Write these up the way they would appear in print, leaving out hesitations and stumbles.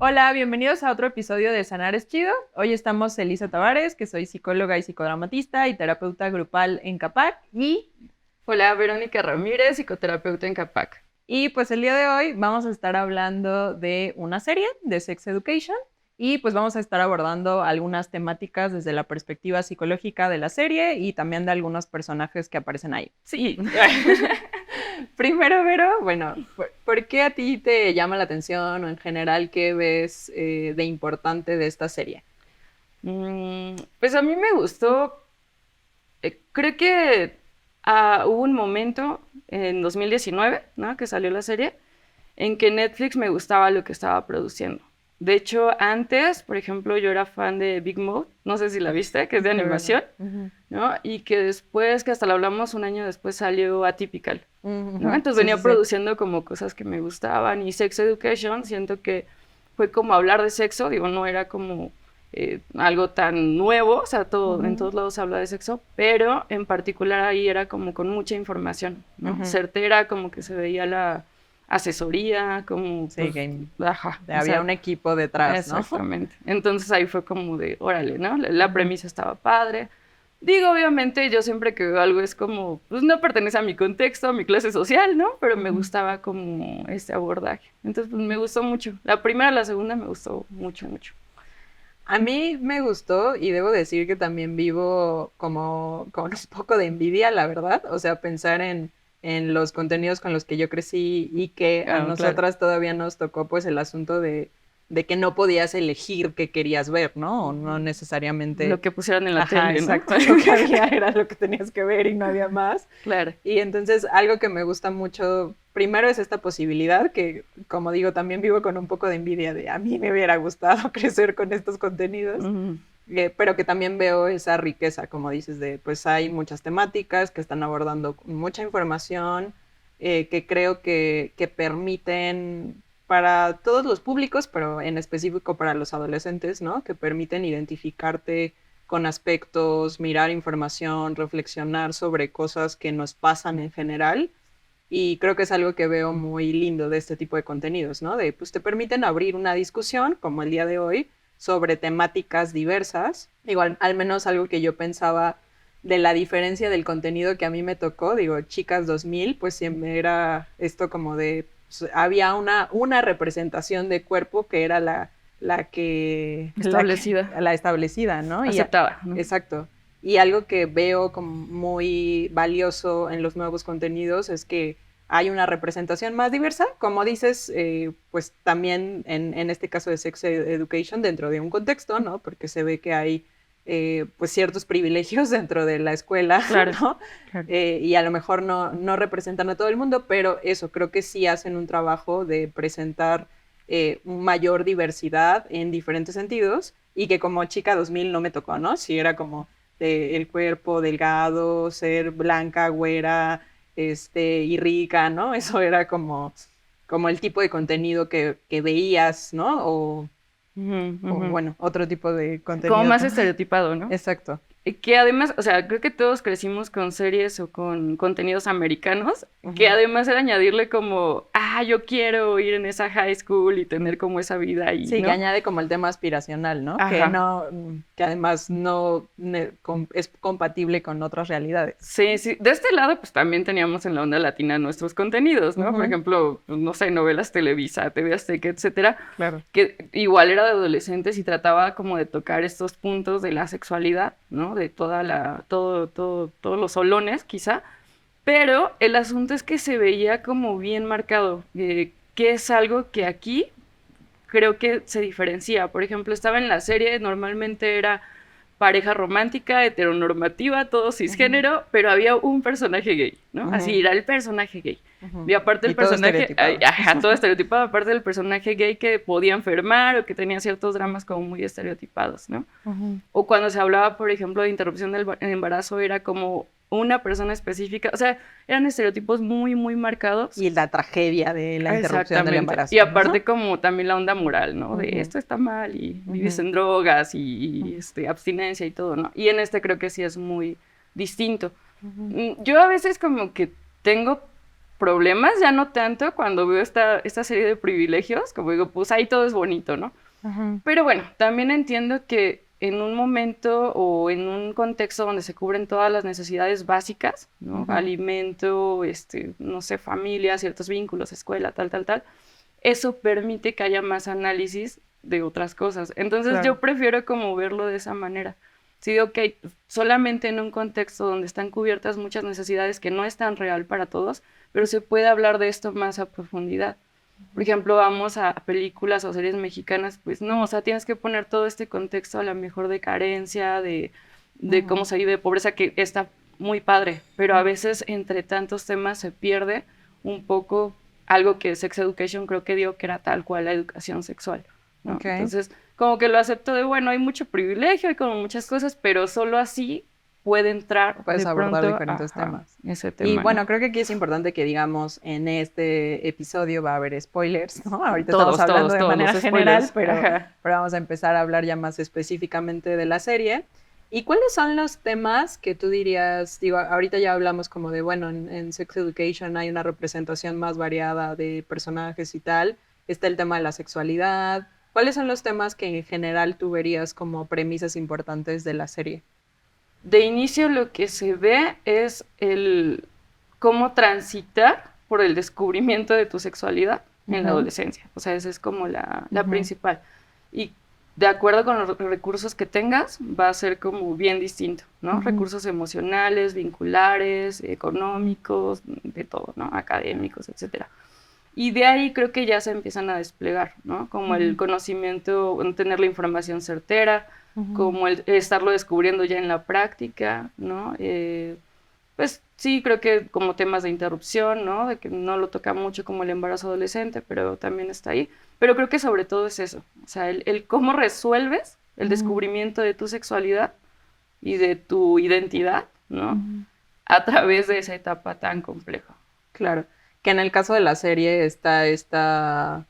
Hola, bienvenidos a otro episodio de Sanar es Chido. Hoy estamos Elisa Tavares, que soy psicóloga y psicodramatista y terapeuta grupal en CAPAC. Hola, Verónica Ramírez, psicoterapeuta en CAPAC. Y pues el día de hoy vamos a estar hablando de una serie de Sex Education y pues vamos a estar abordando algunas temáticas desde la perspectiva psicológica de la serie y también de algunos personajes que aparecen ahí. Sí. Primero, Vero, bueno, ¿por qué a ti te llama la atención o en general qué ves de importante de esta serie? Pues a mí me gustó, creo que hubo un momento en 2019, ¿no? Que salió la serie, en que Netflix me gustaba lo que estaba produciendo. De hecho, antes, por ejemplo, yo era fan de Big Mouth, no sé si la viste, que es de animación, ¿no? Y que después, que hasta lo hablamos un año después, salió Atypical, ¿no? Entonces venía produciendo como cosas que me gustaban, y Sex Education siento que fue como hablar de sexo, digo, no era como algo tan nuevo, o sea, en todos lados se habla de sexo, pero en particular ahí era como con mucha información, ¿no? Certera, como que se veía la asesoría, como... Sí, pues, había un equipo detrás, exactamente. ¿No? Entonces ahí fue como de, órale, ¿no? La premisa estaba padre. Digo, obviamente, yo siempre que veo algo es como, pues no pertenece a mi contexto, a mi clase social, ¿no? Pero me gustaba como este abordaje. Entonces, pues me gustó mucho. La primera, la segunda me gustó mucho, mucho. A mí me gustó y debo decir que también vivo como con un poco de envidia, la verdad. O sea, pensar en los contenidos con los que yo crecí y que a nosotras todavía nos tocó pues el asunto de que no podías elegir qué querías ver, ¿no? O no necesariamente... Lo que pusieran en la tele, ¿no? Exacto, lo que había era lo que tenías que ver y no había más. Claro. Y entonces algo que me gusta mucho, primero es esta posibilidad que, como digo, también vivo con un poco de envidia de a mí me hubiera gustado crecer con estos contenidos, pero que también veo esa riqueza, como dices, de pues hay muchas temáticas que están abordando mucha información, que creo que permiten para todos los públicos, pero en específico para los adolescentes, ¿no? Que permiten identificarte con aspectos, mirar información, reflexionar sobre cosas que nos pasan en general. Y creo que es algo que veo muy lindo de este tipo de contenidos, ¿no? De, pues te permiten abrir una discusión, como el día de hoy, sobre temáticas diversas. Igual, al menos algo que yo pensaba de la diferencia del contenido que a mí me tocó, digo, Chicas 2000, pues siempre era esto como de, pues, había una representación de cuerpo que era la que... Establecida. La establecida, ¿no? Aceptada, ¿no? Exacto. Y algo que veo como muy valioso en los nuevos contenidos es que hay una representación más diversa, como dices, pues también en este caso de Sex Education dentro de un contexto, ¿no? Porque se ve que hay pues ciertos privilegios dentro de la escuela, claro, ¿no? Claro. Y a lo mejor no representan a todo el mundo, pero eso, creo que sí hacen un trabajo de presentar mayor diversidad en diferentes sentidos y que como chica 2000 no me tocó, ¿no? Sí era como el cuerpo delgado, ser blanca, güera, y rica, ¿no? Eso era como el tipo de contenido que veías, ¿no? O bueno, otro tipo de contenido. Como más estereotipado, ¿no? Exacto. Que además, o sea, creo que todos crecimos con series o con contenidos americanos, que además era añadirle como, yo quiero ir en esa high school y tener como esa vida ahí, sí, ¿no? que añade como el tema aspiracional, ¿no? Que además no es compatible con otras realidades. Sí, sí. De este lado, pues también teníamos en la onda latina nuestros contenidos, ¿no? Por ejemplo, pues, no sé, novelas Televisa, TV Azteca, etcétera. Claro. Que igual era de adolescentes y trataba como de tocar estos puntos de la sexualidad, ¿no? De todos los solones, quizá. Pero el asunto es que se veía como bien marcado, que es algo que aquí creo que se diferencia. Por ejemplo, estaba en la serie, normalmente era pareja romántica, heteronormativa, todo cisgénero, pero había un personaje gay, ¿no? Así era el personaje gay. Y aparte el personaje, todo estereotipado, aparte del personaje gay que podía enfermar o que tenía ciertos dramas como muy estereotipados, ¿no? O cuando se hablaba, por ejemplo, de interrupción del embarazo, era como una persona específica, o sea, eran estereotipos muy, muy marcados. Y la tragedia de la interrupción del embarazo. Y aparte como también la onda moral, ¿no? De esto está mal y vives en drogas y abstinencia y todo, ¿no? Y en creo que sí es muy distinto. Yo a veces como que tengo problemas, ya no tanto cuando veo esta serie de privilegios, como digo, pues ahí todo es bonito, ¿no? Uh-huh. Pero bueno, también entiendo que en un momento o en un contexto donde se cubren todas las necesidades básicas, ¿no? Uh-huh. Alimento, no sé, familia, ciertos vínculos, escuela, tal, eso permite que haya más análisis de otras cosas. Entonces claro. Yo prefiero como verlo de esa manera. Sí, ok, solamente en un contexto donde están cubiertas muchas necesidades que no es tan real para todos, pero se puede hablar de esto más a profundidad. Por ejemplo, vamos a películas o series mexicanas, pues no, o sea, tienes que poner todo este contexto a lo mejor de carencia, de cómo se vive de pobreza, que está muy padre, pero a veces entre tantos temas se pierde un poco algo que Sex Education creo que dio, que era tal cual la educación sexual, ¿no? Okay. Entonces, como que lo acepto de, bueno, hay mucho privilegio, hay como muchas cosas, pero solo así puede entrar puedes de abordar pronto, diferentes temas. Ese tema. Y bueno, creo que aquí es importante que digamos, en este episodio va a haber spoilers, ¿no? Ahorita todos, estamos hablando de manera general, pero Ajá. vamos a empezar a hablar ya más específicamente de la serie. ¿Y cuáles son los temas que tú dirías, digo, ahorita ya hablamos como de, bueno, en Sex Education hay una representación más variada de personajes y tal, está el tema de la sexualidad. ¿Cuáles son los temas que en general tú verías como premisas importantes de la serie? De inicio lo que se ve es el cómo transitar por el descubrimiento de tu sexualidad en la adolescencia. O sea, esa es como la principal. Y de acuerdo con los recursos que tengas, va a ser como bien distinto, ¿no? Recursos emocionales, vinculares, económicos, de todo, ¿no? Académicos, etcétera. Y de ahí creo que ya se empiezan a desplegar, ¿no? Como el conocimiento, tener la información certera, como el estarlo descubriendo ya en la práctica, ¿no? Pues sí, creo que como temas de interrupción, ¿no? De que no lo toca mucho como el embarazo adolescente, pero también está ahí. Pero creo que sobre todo es eso, o sea, el cómo resuelves el descubrimiento de tu sexualidad y de tu identidad, ¿no? A través de esa etapa tan compleja. Claro, que en el caso de la serie está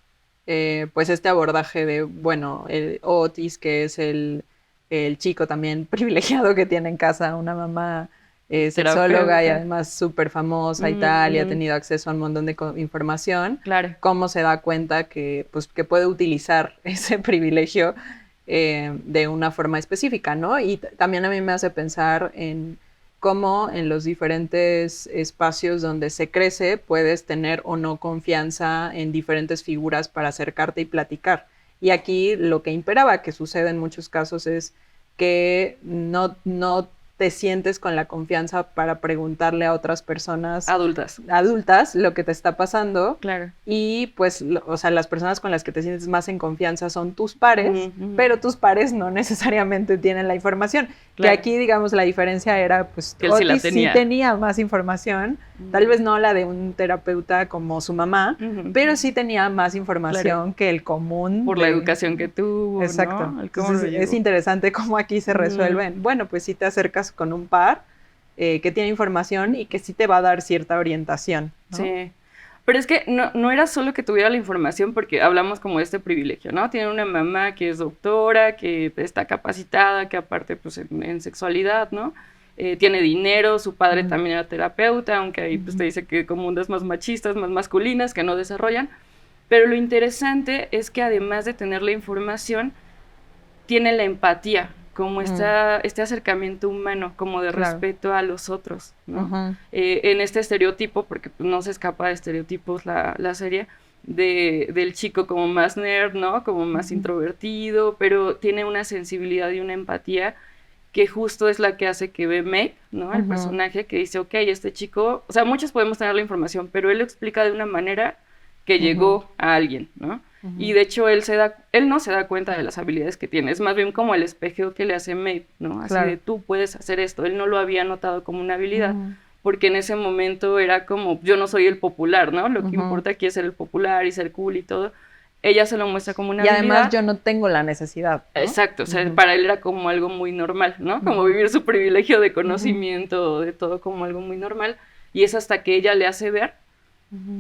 pues este abordaje de, bueno, el Otis, que es el chico también privilegiado que tiene en casa una mamá sexóloga y además súper famosa y tal, y ha tenido acceso a un montón de información, claro. Cómo se da cuenta que, pues, que puede utilizar ese privilegio de una forma específica, ¿no? Y también a mí me hace pensar en cómo en los diferentes espacios donde se crece puedes tener o no confianza en diferentes figuras para acercarte y platicar. Y aquí lo que imperaba, que sucede en muchos casos, es que no te sientes con la confianza para preguntarle a otras personas adultas lo que te está pasando. Claro. Y pues, o sea, las personas con las que te sientes más en confianza son tus pares, pero tus pares no necesariamente tienen la información. Claro. Que aquí, digamos, la diferencia era, pues, que Otis sí tenía más información, tal vez no la de un terapeuta como su mamá, pero sí tenía más información que el común. Por la educación que tuvo, exacto. ¿no? Entonces, es interesante cómo aquí se resuelven. Bueno, pues sí te acercas con un par que tiene información y que sí te va a dar cierta orientación, ¿no? Sí. Pero es que no era solo que tuviera la información, porque hablamos como de este privilegio, ¿no? Tiene una mamá que es doctora, que está capacitada, que aparte, pues, en sexualidad, ¿no? Tiene dinero, su padre también era terapeuta, aunque ahí pues te dice que como ondas más machistas, más masculinas, que no desarrollan. Pero lo interesante es que además de tener la información, tiene la empatía, como este acercamiento humano, como de respeto a los otros, ¿no? En este estereotipo, porque no se escapa de estereotipos la serie, del chico como más nerd, ¿no? Como más introvertido, pero tiene una sensibilidad y una empatía que justo es la que hace que ve Meg, ¿no? El personaje que dice, ok, este chico, o sea, muchos podemos tener la información, pero él lo explica de una manera que llegó a alguien, ¿no? Y de hecho él no se da cuenta de las habilidades que tiene, es más bien como el espejo que le hace Meg, ¿no? Así de tú puedes hacer esto, él no lo había notado como una habilidad, porque en ese momento era como, yo no soy el popular, ¿no? Lo que importa aquí es ser el popular y ser cool y todo. Ella se lo muestra como una habilidad. Y además yo no tengo la necesidad, ¿no? Exacto, o sea, para él era como algo muy normal, ¿no? Como vivir su privilegio de conocimiento, de todo como algo muy normal, y es hasta que ella le hace ver,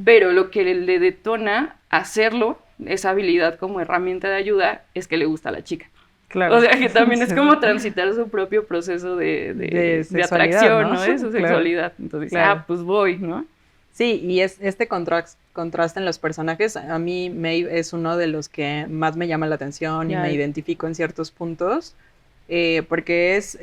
pero lo que le detona hacerlo, esa habilidad como herramienta de ayuda, es que le gusta a la chica. Claro. O sea, que también es como transitar su propio proceso de atracción, ¿no? De su sexualidad. Entonces, pues voy, ¿no? Sí, y es este contraste en los personajes. A mí Maeve es uno de los que más me llama la atención y me identifico en ciertos puntos, porque es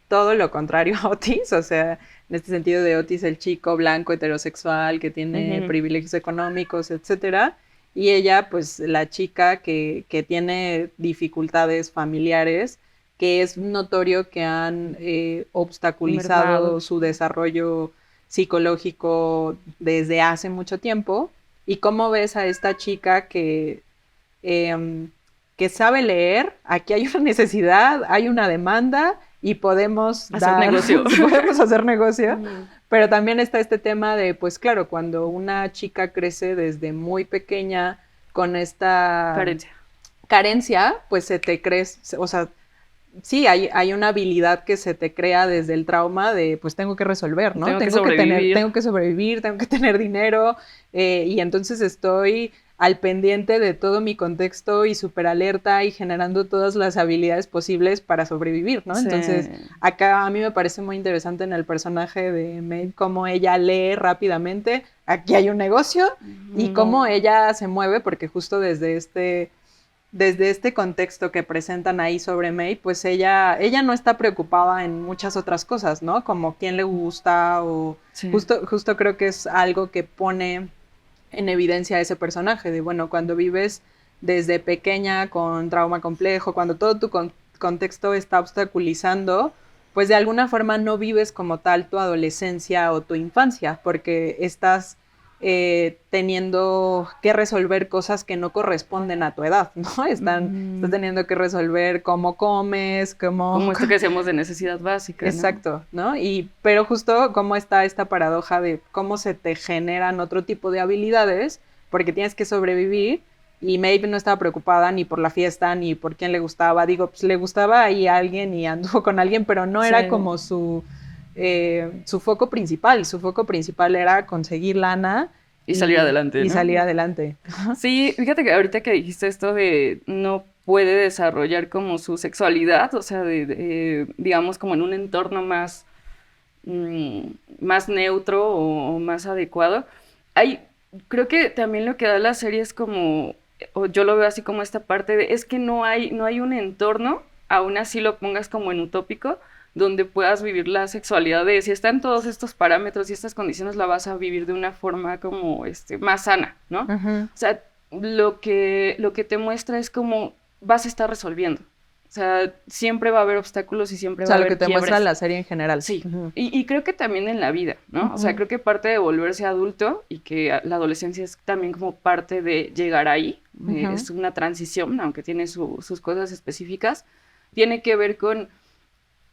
todo lo contrario a Otis, o sea, en este sentido de Otis el chico blanco heterosexual que tiene privilegios económicos, etcétera, y ella pues la chica que tiene dificultades familiares, que es notorio que han obstaculizado su desarrollo psicológico desde hace mucho tiempo. ¿Y cómo ves a esta chica que sabe leer? Aquí hay una necesidad, hay una demanda y podemos hacer negocio. Podemos hacer negocio. Pero también está este tema de, pues claro, cuando una chica crece desde muy pequeña con esta carencia, pues se te crece, o sea, sí, hay una habilidad que se te crea desde el trauma de, pues tengo que resolver, ¿no? Tengo que sobrevivir, tengo que tener dinero, y entonces estoy al pendiente de todo mi contexto y súper alerta y generando todas las habilidades posibles para sobrevivir, ¿no? Sí. Entonces, acá a mí me parece muy interesante en el personaje de Maeve cómo ella lee rápidamente, aquí hay un negocio, y cómo ella se mueve, porque justo desde este contexto que presentan ahí sobre Maeve, pues ella no está preocupada en muchas otras cosas, ¿no? Como quién le gusta o... Sí. Justo creo que es algo que pone en evidencia a ese personaje, de bueno, cuando vives desde pequeña con trauma complejo, cuando todo tu contexto está obstaculizando, pues de alguna forma no vives como tal tu adolescencia o tu infancia, porque estás teniendo que resolver cosas que no corresponden a tu edad, ¿no? Estás teniendo que resolver cómo comes, como esto que hacemos de necesidad básica, ¿no? Exacto, ¿no? Pero justo cómo está esta paradoja de cómo se te generan otro tipo de habilidades, porque tienes que sobrevivir, y Maeve no estaba preocupada ni por la fiesta, ni por quién le gustaba. Digo, pues le gustaba ahí a alguien y anduvo con alguien, pero no era como su foco principal. Su foco principal era conseguir lana y salir adelante, ¿no? Y salir adelante. Sí, fíjate que ahorita que dijiste esto de no puede desarrollar como su sexualidad, o sea, digamos como en un entorno más neutro o más adecuado. Creo que también lo que da la serie es como, o yo lo veo así como esta parte de, es que no hay un entorno, aún así lo pongas como en utópico, donde puedas vivir la sexualidad de, si están todos estos parámetros y estas condiciones, la vas a vivir de una forma como más sana, ¿no? O sea, lo que te muestra es como vas a estar resolviendo. O sea, siempre va a haber obstáculos y siempre va a haber quiebres. O sea, lo que te muestra la serie en general. Sí, y creo que también en la vida, ¿no? O sea, creo que parte de volverse adulto y que la adolescencia es también como parte de llegar ahí, es una transición, aunque tiene sus cosas específicas, tiene que ver con,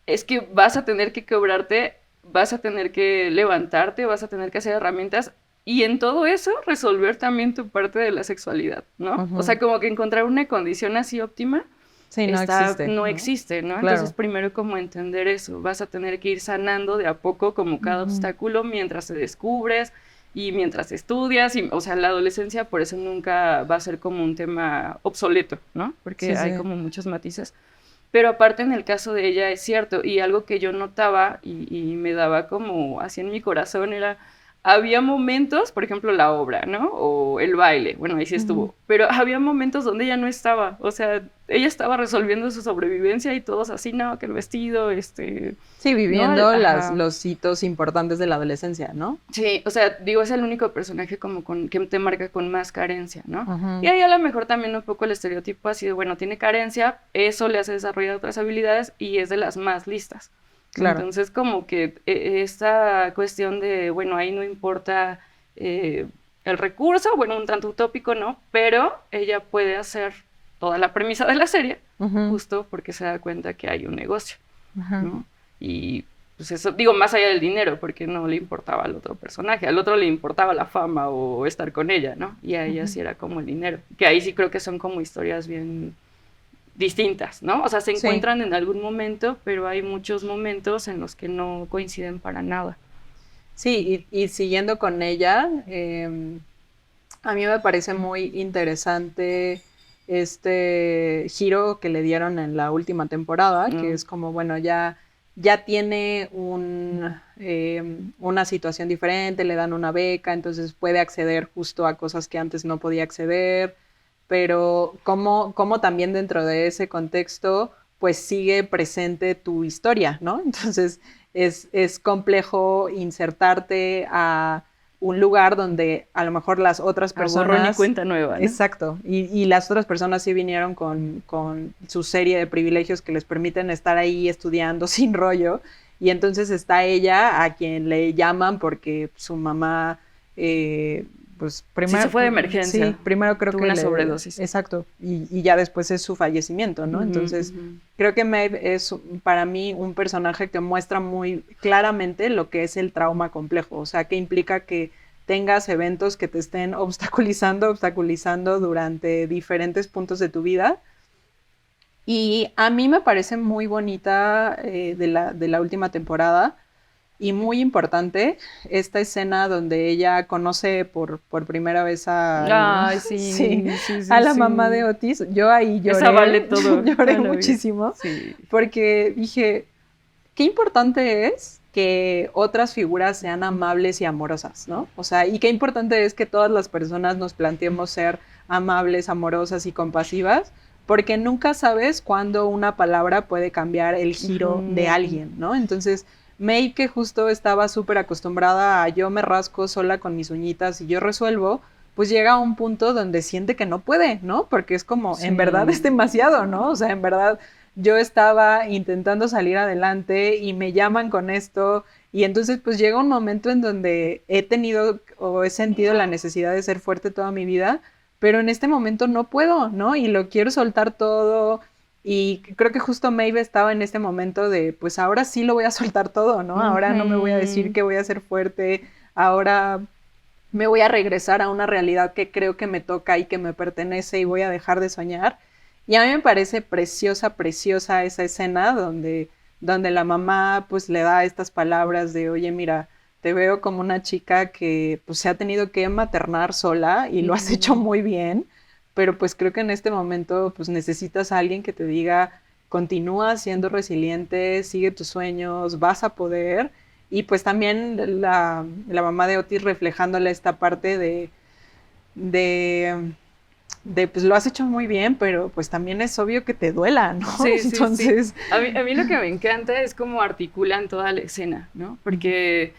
es que vas a tener que quebrarte, vas a tener que levantarte, vas a tener que hacer herramientas, y en todo eso resolver también tu parte de la sexualidad, ¿no? O sea, como que encontrar una condición así óptima, sí, no existe, ¿no? Claro. Entonces, primero como entender eso, vas a tener que ir sanando de a poco como cada obstáculo mientras te descubres y mientras estudias, o sea, la adolescencia por eso nunca va a ser como un tema obsoleto, ¿no? Porque hay como muchos matices. Pero aparte en el caso de ella es cierto, y algo que yo notaba y me daba como así en mi corazón era, había momentos, por ejemplo, la obra, ¿no? O el baile, bueno, ahí sí estuvo, pero había momentos donde ella no estaba, o sea, ella estaba resolviendo su sobrevivencia y todos así, no, que el vestido, Sí, viviendo ¿no? los hitos importantes de la adolescencia, ¿no? Sí, o sea, digo, es el único personaje como que te marca con más carencia, ¿no? Y ahí a lo mejor también un poco el estereotipo así de, bueno, tiene carencia, eso le hace desarrollar otras habilidades y es de las más listas. Claro. Entonces, como que esta cuestión de, bueno, ahí no importa el recurso, bueno, un tanto utópico, ¿no? Pero ella puede hacer toda la premisa de la serie, justo porque se da cuenta que hay un negocio, ¿no? Y pues eso, digo, más allá del dinero, porque no le importaba al otro personaje, al otro le importaba la fama o estar con ella, ¿no? Y a ella sí era como el dinero, que ahí sí creo que son como historias bien distintas, ¿no? O sea, se encuentran en algún momento, pero hay muchos momentos en los que no coinciden para nada. Sí, y siguiendo con ella, a mí me parece muy interesante este giro que le dieron en la última temporada, que es como, bueno, ya ya tiene una situación diferente, le dan una beca, entonces puede acceder justo a cosas que antes no podía acceder, pero cómo también dentro de ese contexto pues sigue presente tu historia, ¿no? Entonces es complejo insertarte a un lugar donde a lo mejor las otras personas... borrón y cuenta nueva, ¿no? Exacto, y las otras personas sí vinieron con su serie de privilegios que les permiten estar ahí estudiando sin rollo, y entonces está ella a quien le llaman porque su mamá, pues primero... Sí, se fue de emergencia. Sí, primero creo tuvo que una sobredosis. Exacto, y ya después es su fallecimiento, ¿no? Entonces creo que Maeve es para mí un personaje que muestra muy claramente lo que es el trauma complejo, o sea, que implica que tengas eventos que te estén obstaculizando durante diferentes puntos de tu vida. Y a mí me parece muy bonita de la última temporada y muy importante esta escena donde ella conoce por primera vez a, Ay, sí, sí, sí, sí, a la sí. mamá de Otis. Yo ahí lloré, esa vale todo. lloré muchísimo, sí. porque dije, qué importante es que otras figuras sean amables y amorosas, ¿no? O sea, y qué importante es que todas las personas nos planteemos ser amables, amorosas y compasivas, porque nunca sabes cuándo una palabra puede cambiar el giro de alguien, ¿no? Entonces, May, que justo estaba súper acostumbrada a yo me rasco sola con mis uñitas y yo resuelvo, pues llega a un punto donde siente que no puede, ¿no? Porque es como, en verdad es demasiado, ¿no? O sea, en verdad yo estaba intentando salir adelante y me llaman con esto, y entonces pues llega un momento en donde he tenido o he sentido la necesidad de ser fuerte toda mi vida, pero en este momento no puedo, ¿no? Y lo quiero soltar todo, y creo que justo Maeve estaba en este momento de, pues ahora sí lo voy a soltar todo, ¿no? Ahora no me voy a decir que voy a ser fuerte, ahora me voy a regresar a una realidad que creo que me toca y que me pertenece y voy a dejar de soñar. Y a mí me parece preciosa, preciosa esa escena donde la mamá pues le da estas palabras de, oye, mira, te veo como una chica que pues se ha tenido que maternar sola y lo has hecho muy bien, pero pues creo que en este momento pues necesitas a alguien que te diga, continúa siendo resiliente, sigue tus sueños, vas a poder. Y pues también la mamá de Otis reflejándole esta parte de pues lo has hecho muy bien, pero pues también es obvio que te duela, ¿no? Sí, Entonces... sí. A mí lo que me encanta es cómo articulan toda la escena, ¿no? Porque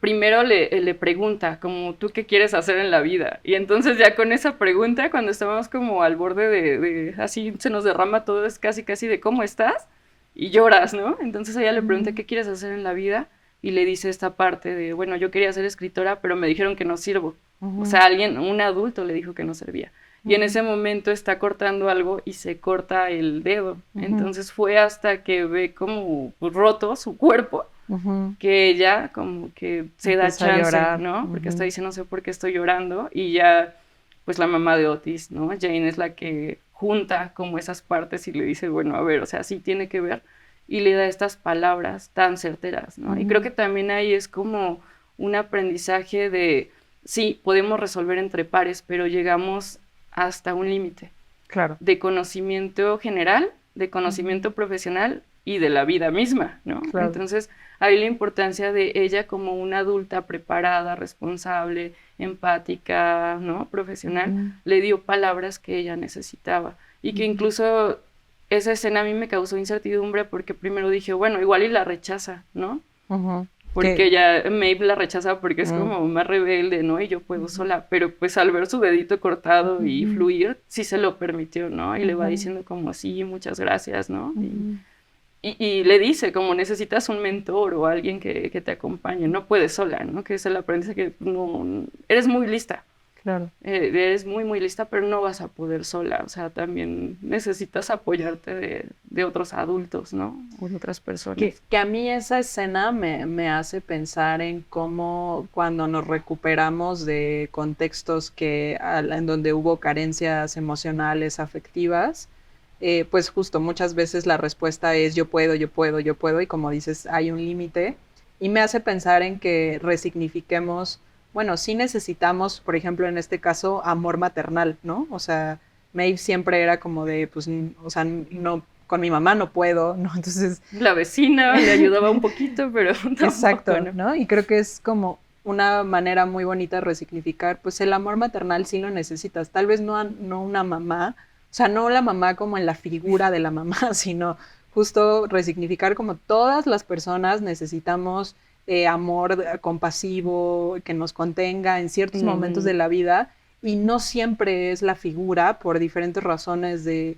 primero le pregunta, como, ¿tú qué quieres hacer en la vida? Y entonces ya con esa pregunta, cuando estábamos como al borde de así se nos derrama todo, es casi de ¿cómo estás? Y lloras, ¿no? Entonces ella le pregunta, ¿qué quieres hacer en la vida? Y le dice esta parte de, bueno, yo quería ser escritora, pero me dijeron que no sirvo. O sea, un adulto le dijo que no servía. Y en ese momento está cortando algo y se corta el dedo. Entonces fue hasta que ve como roto su cuerpo, que ella como que se da chance, ¿no? Porque hasta dice, no sé por qué estoy llorando. Y ya, pues la mamá de Otis, ¿no? Jane es la que junta como esas partes y le dice, bueno, a ver, o sea, sí tiene que ver. Y le da estas palabras tan certeras, ¿no? Y creo que también ahí es como un aprendizaje de, sí, podemos resolver entre pares, pero llegamos hasta un límite. Claro. De conocimiento general, de conocimiento profesional y de la vida misma, ¿no? Claro. Entonces, ahí la importancia de ella como una adulta preparada, responsable, empática, ¿no? Profesional, le dio palabras que ella necesitaba. Y que incluso esa escena a mí me causó incertidumbre porque primero dije, bueno, igual y la rechaza, ¿no? Porque ella, Maeve la rechaza porque es como más rebelde, ¿no? Y yo puedo sola, pero pues al ver su dedito cortado y fluir, sí se lo permitió, ¿no? Y le va diciendo como, sí, muchas gracias, ¿no? Y le dice como, necesitas un mentor o alguien que te acompañe, no puedes sola, ¿no? Que es el aprendizaje que no, eres muy lista. Claro. Eres muy, muy lista, pero no vas a poder sola. O sea, también necesitas apoyarte de otros adultos, ¿no? O de otras personas. Que a mí esa escena me hace pensar en cómo cuando nos recuperamos de contextos en donde hubo carencias emocionales, afectivas, pues justo muchas veces la respuesta es yo puedo, yo puedo, yo puedo, y como dices, hay un límite. Y me hace pensar en que resignifiquemos. Bueno, sí necesitamos, por ejemplo, en este caso, amor maternal, ¿no? O sea, Maeve siempre era como de, pues, o sea, no con mi mamá no puedo, ¿no? Entonces... La vecina le ayudaba un poquito, pero tampoco, exacto, ¿no? Y creo que es como una manera muy bonita de resignificar, pues el amor maternal sí lo necesitas, tal vez no una mamá, o sea, no la mamá como en la figura de la mamá, sino justo resignificar como todas las personas necesitamos amor compasivo, que nos contenga en ciertos momentos de la vida, y no siempre es la figura por diferentes razones de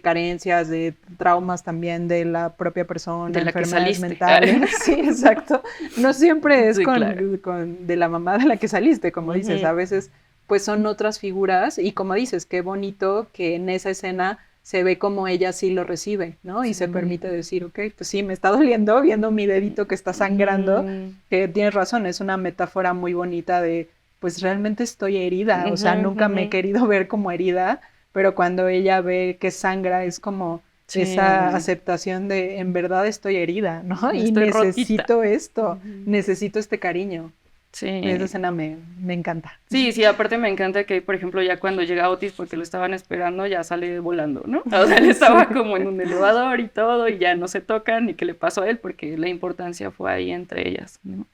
carencias, de traumas también de la propia persona, de la enfermedades mentales. Sí, exacto. No siempre es sí, de la mamá de la que saliste, como dices, a veces pues son otras figuras, y como dices, qué bonito que en esa escena se ve como ella sí lo recibe, ¿no? Y se permite decir, ok, pues sí, me está doliendo viendo mi dedito que está sangrando, que tienes razón, es una metáfora muy bonita de, pues realmente estoy herida, o sea, nunca me he querido ver como herida, pero cuando ella ve que sangra es como esa aceptación de, en verdad estoy herida, ¿no? Y necesito rotita. Esto, necesito este cariño. Sí. Esa escena me encanta. Sí, aparte me encanta que, por ejemplo, ya cuando llega Otis, porque lo estaban esperando, ya sale volando, ¿no? O sea, él estaba como en un elevador y todo, y ya no se tocan, ni qué le pasó a él, porque la importancia fue ahí entre ellas, ¿no?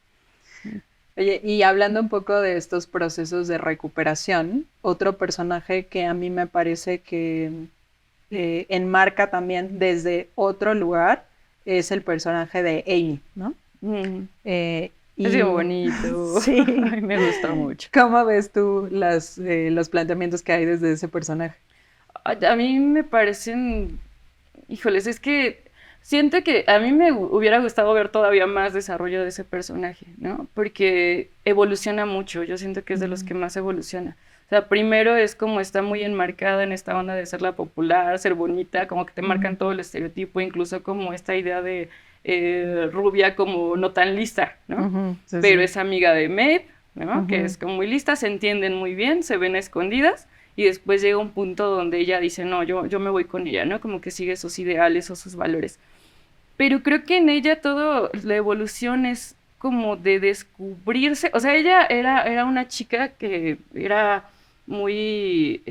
Oye, y hablando un poco de estos procesos de recuperación, otro personaje que a mí me parece que enmarca también desde otro lugar es el personaje de Amy, ¿no? Es bien bonito. Sí. Ay, me gusta mucho. ¿Cómo ves tú los planteamientos que hay desde ese personaje? A mí me parecen, híjoles, es que siento que a mí me hubiera gustado ver todavía más desarrollo de ese personaje, ¿no? Porque evoluciona mucho, yo siento que es de los que más evoluciona. O sea, primero es como está muy enmarcada en esta onda de ser la popular, ser bonita, como que te marcan todo el estereotipo, incluso como esta idea de rubia como no tan lista, ¿no? Sí, pero es amiga de Maeve, ¿no? Que es como muy lista, se entienden muy bien, se ven a escondidas, y después llega un punto donde ella dice, no, yo me voy con ella, ¿no? Como que sigue sus ideales o sus valores. Pero creo que en ella todo, la evolución es como de descubrirse, o sea, ella era una chica que era muy,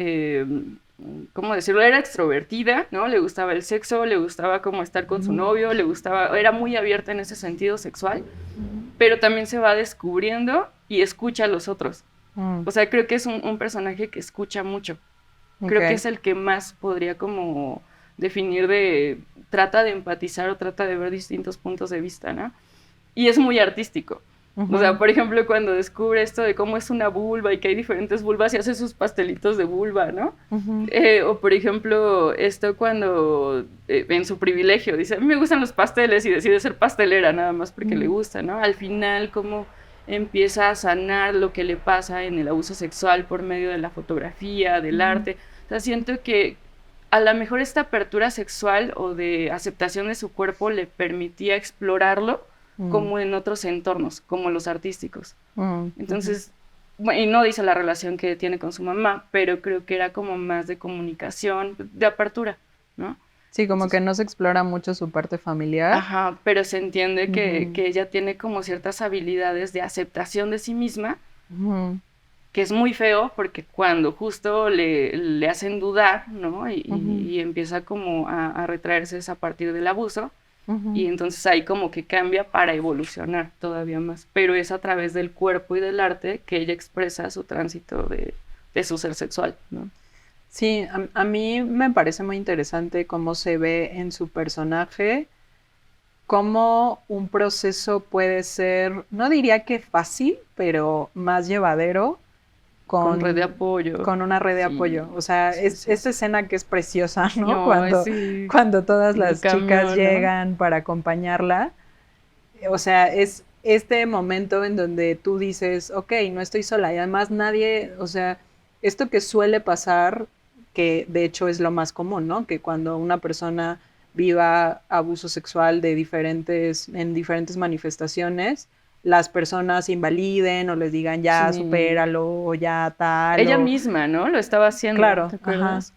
¿cómo decirlo? Era extrovertida, ¿no? Le gustaba el sexo, le gustaba como estar con su novio, le gustaba, era muy abierta en ese sentido sexual, pero también se va descubriendo y escucha a los otros. O sea, creo que es un personaje que escucha mucho. Creo que es el que más podría como definir de, trata de empatizar o trata de ver distintos puntos de vista, ¿no? Y es muy artístico. O sea, por ejemplo, cuando descubre esto de cómo es una vulva y que hay diferentes vulvas y hace sus pastelitos de vulva, ¿no? O por ejemplo, esto cuando en su privilegio dice, a mí me gustan los pasteles, y decide ser pastelera nada más porque le gusta, ¿no? Al final, cómo empieza a sanar lo que le pasa en el abuso sexual por medio de la fotografía, del arte. O sea, siento que a lo mejor esta apertura sexual o de aceptación de su cuerpo le permitía explorarlo como en otros entornos, como los artísticos. Entonces, bueno, y no dice la relación que tiene con su mamá, pero creo que era como más de comunicación, de apertura, ¿no? Sí, como entonces, que no se explora mucho su parte familiar. Ajá, pero se entiende que ella tiene como ciertas habilidades de aceptación de sí misma, que es muy feo porque cuando justo le hacen dudar, ¿no? Y empieza como a retraerse a partir del abuso, y entonces ahí como que cambia para evolucionar todavía más, pero es a través del cuerpo y del arte que ella expresa su tránsito de su ser sexual, ¿no? Sí, a mí me parece muy interesante cómo se ve en su personaje, cómo un proceso puede ser, no diría que fácil, pero más llevadero, con red de apoyo. Con una red de apoyo. O sea, esta escena que es preciosa, ¿no? Cuando todas las chicas llegan para acompañarla. O sea, es este momento en donde tú dices, ok, no estoy sola. Y además nadie, o sea, esto que suele pasar, que de hecho es lo más común, ¿no? Que cuando una persona viva abuso sexual en diferentes manifestaciones, las personas invaliden o les digan ya supéralo o ya tal. Ella misma, ¿no? Lo estaba haciendo. Claro,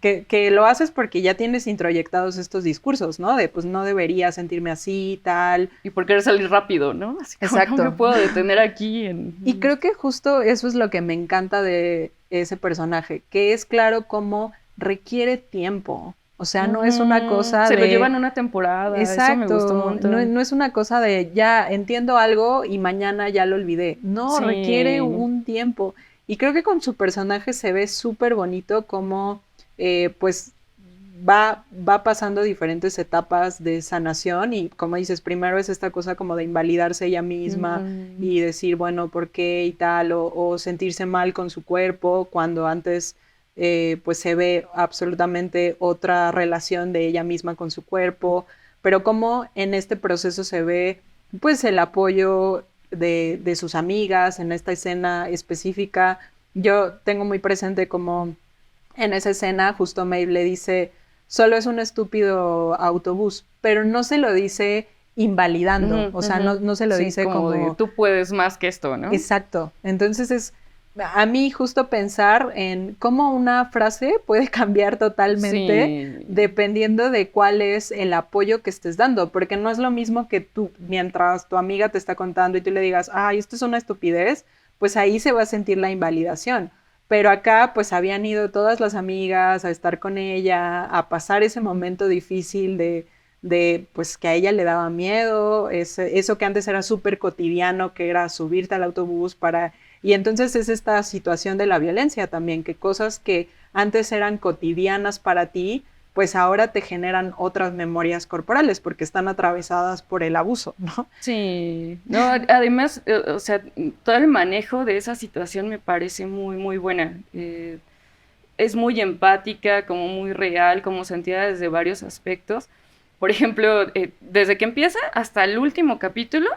que lo haces porque ya tienes introyectados estos discursos, ¿no? De pues no debería sentirme así, tal. Y por querer salir rápido, ¿no? Así exacto. No me puedo detener aquí. Y creo que justo eso es lo que me encanta de ese personaje, que es claro cómo requiere tiempo. O sea, no es una cosa Se de... lo llevan una temporada, Exacto, eso me gustó un montón. no es una cosa de ya entiendo algo y mañana ya lo olvidé. No, Sí. requiere un tiempo. Y creo que con su personaje se ve súper bonito como pues va pasando diferentes etapas de sanación y como dices, primero es esta cosa como de invalidarse ella misma y decir, bueno, ¿por qué y tal? O sentirse mal con su cuerpo cuando antes pues se ve absolutamente otra relación de ella misma con su cuerpo, pero como en este proceso se ve pues el apoyo de sus amigas en esta escena específica. Yo tengo muy presente como en esa escena justo Maeve le dice, solo es un estúpido autobús, pero no se lo dice invalidando, o sea, no se lo Sí, dice como de, tú puedes más que esto, ¿no? Exacto, entonces es a mí justo pensar en cómo una frase puede cambiar totalmente Sí. dependiendo de cuál es el apoyo que estés dando, porque no es lo mismo que tú, mientras tu amiga te está contando y tú le digas, ay, esto es una estupidez, pues ahí se va a sentir la invalidación. Pero acá pues habían ido todas las amigas a estar con ella, a pasar ese momento difícil de pues que a ella le daba miedo, eso que antes era súper cotidiano, que era subirte al autobús para... Y entonces es esta situación de la violencia también, que cosas que antes eran cotidianas para ti, pues ahora te generan otras memorias corporales porque están atravesadas por el abuso, ¿no? Sí, no, además, o sea, todo el manejo de esa situación me parece muy, muy buena. Es muy empática, como muy real, como sentida desde varios aspectos. Por ejemplo, desde que empieza hasta el último capítulo,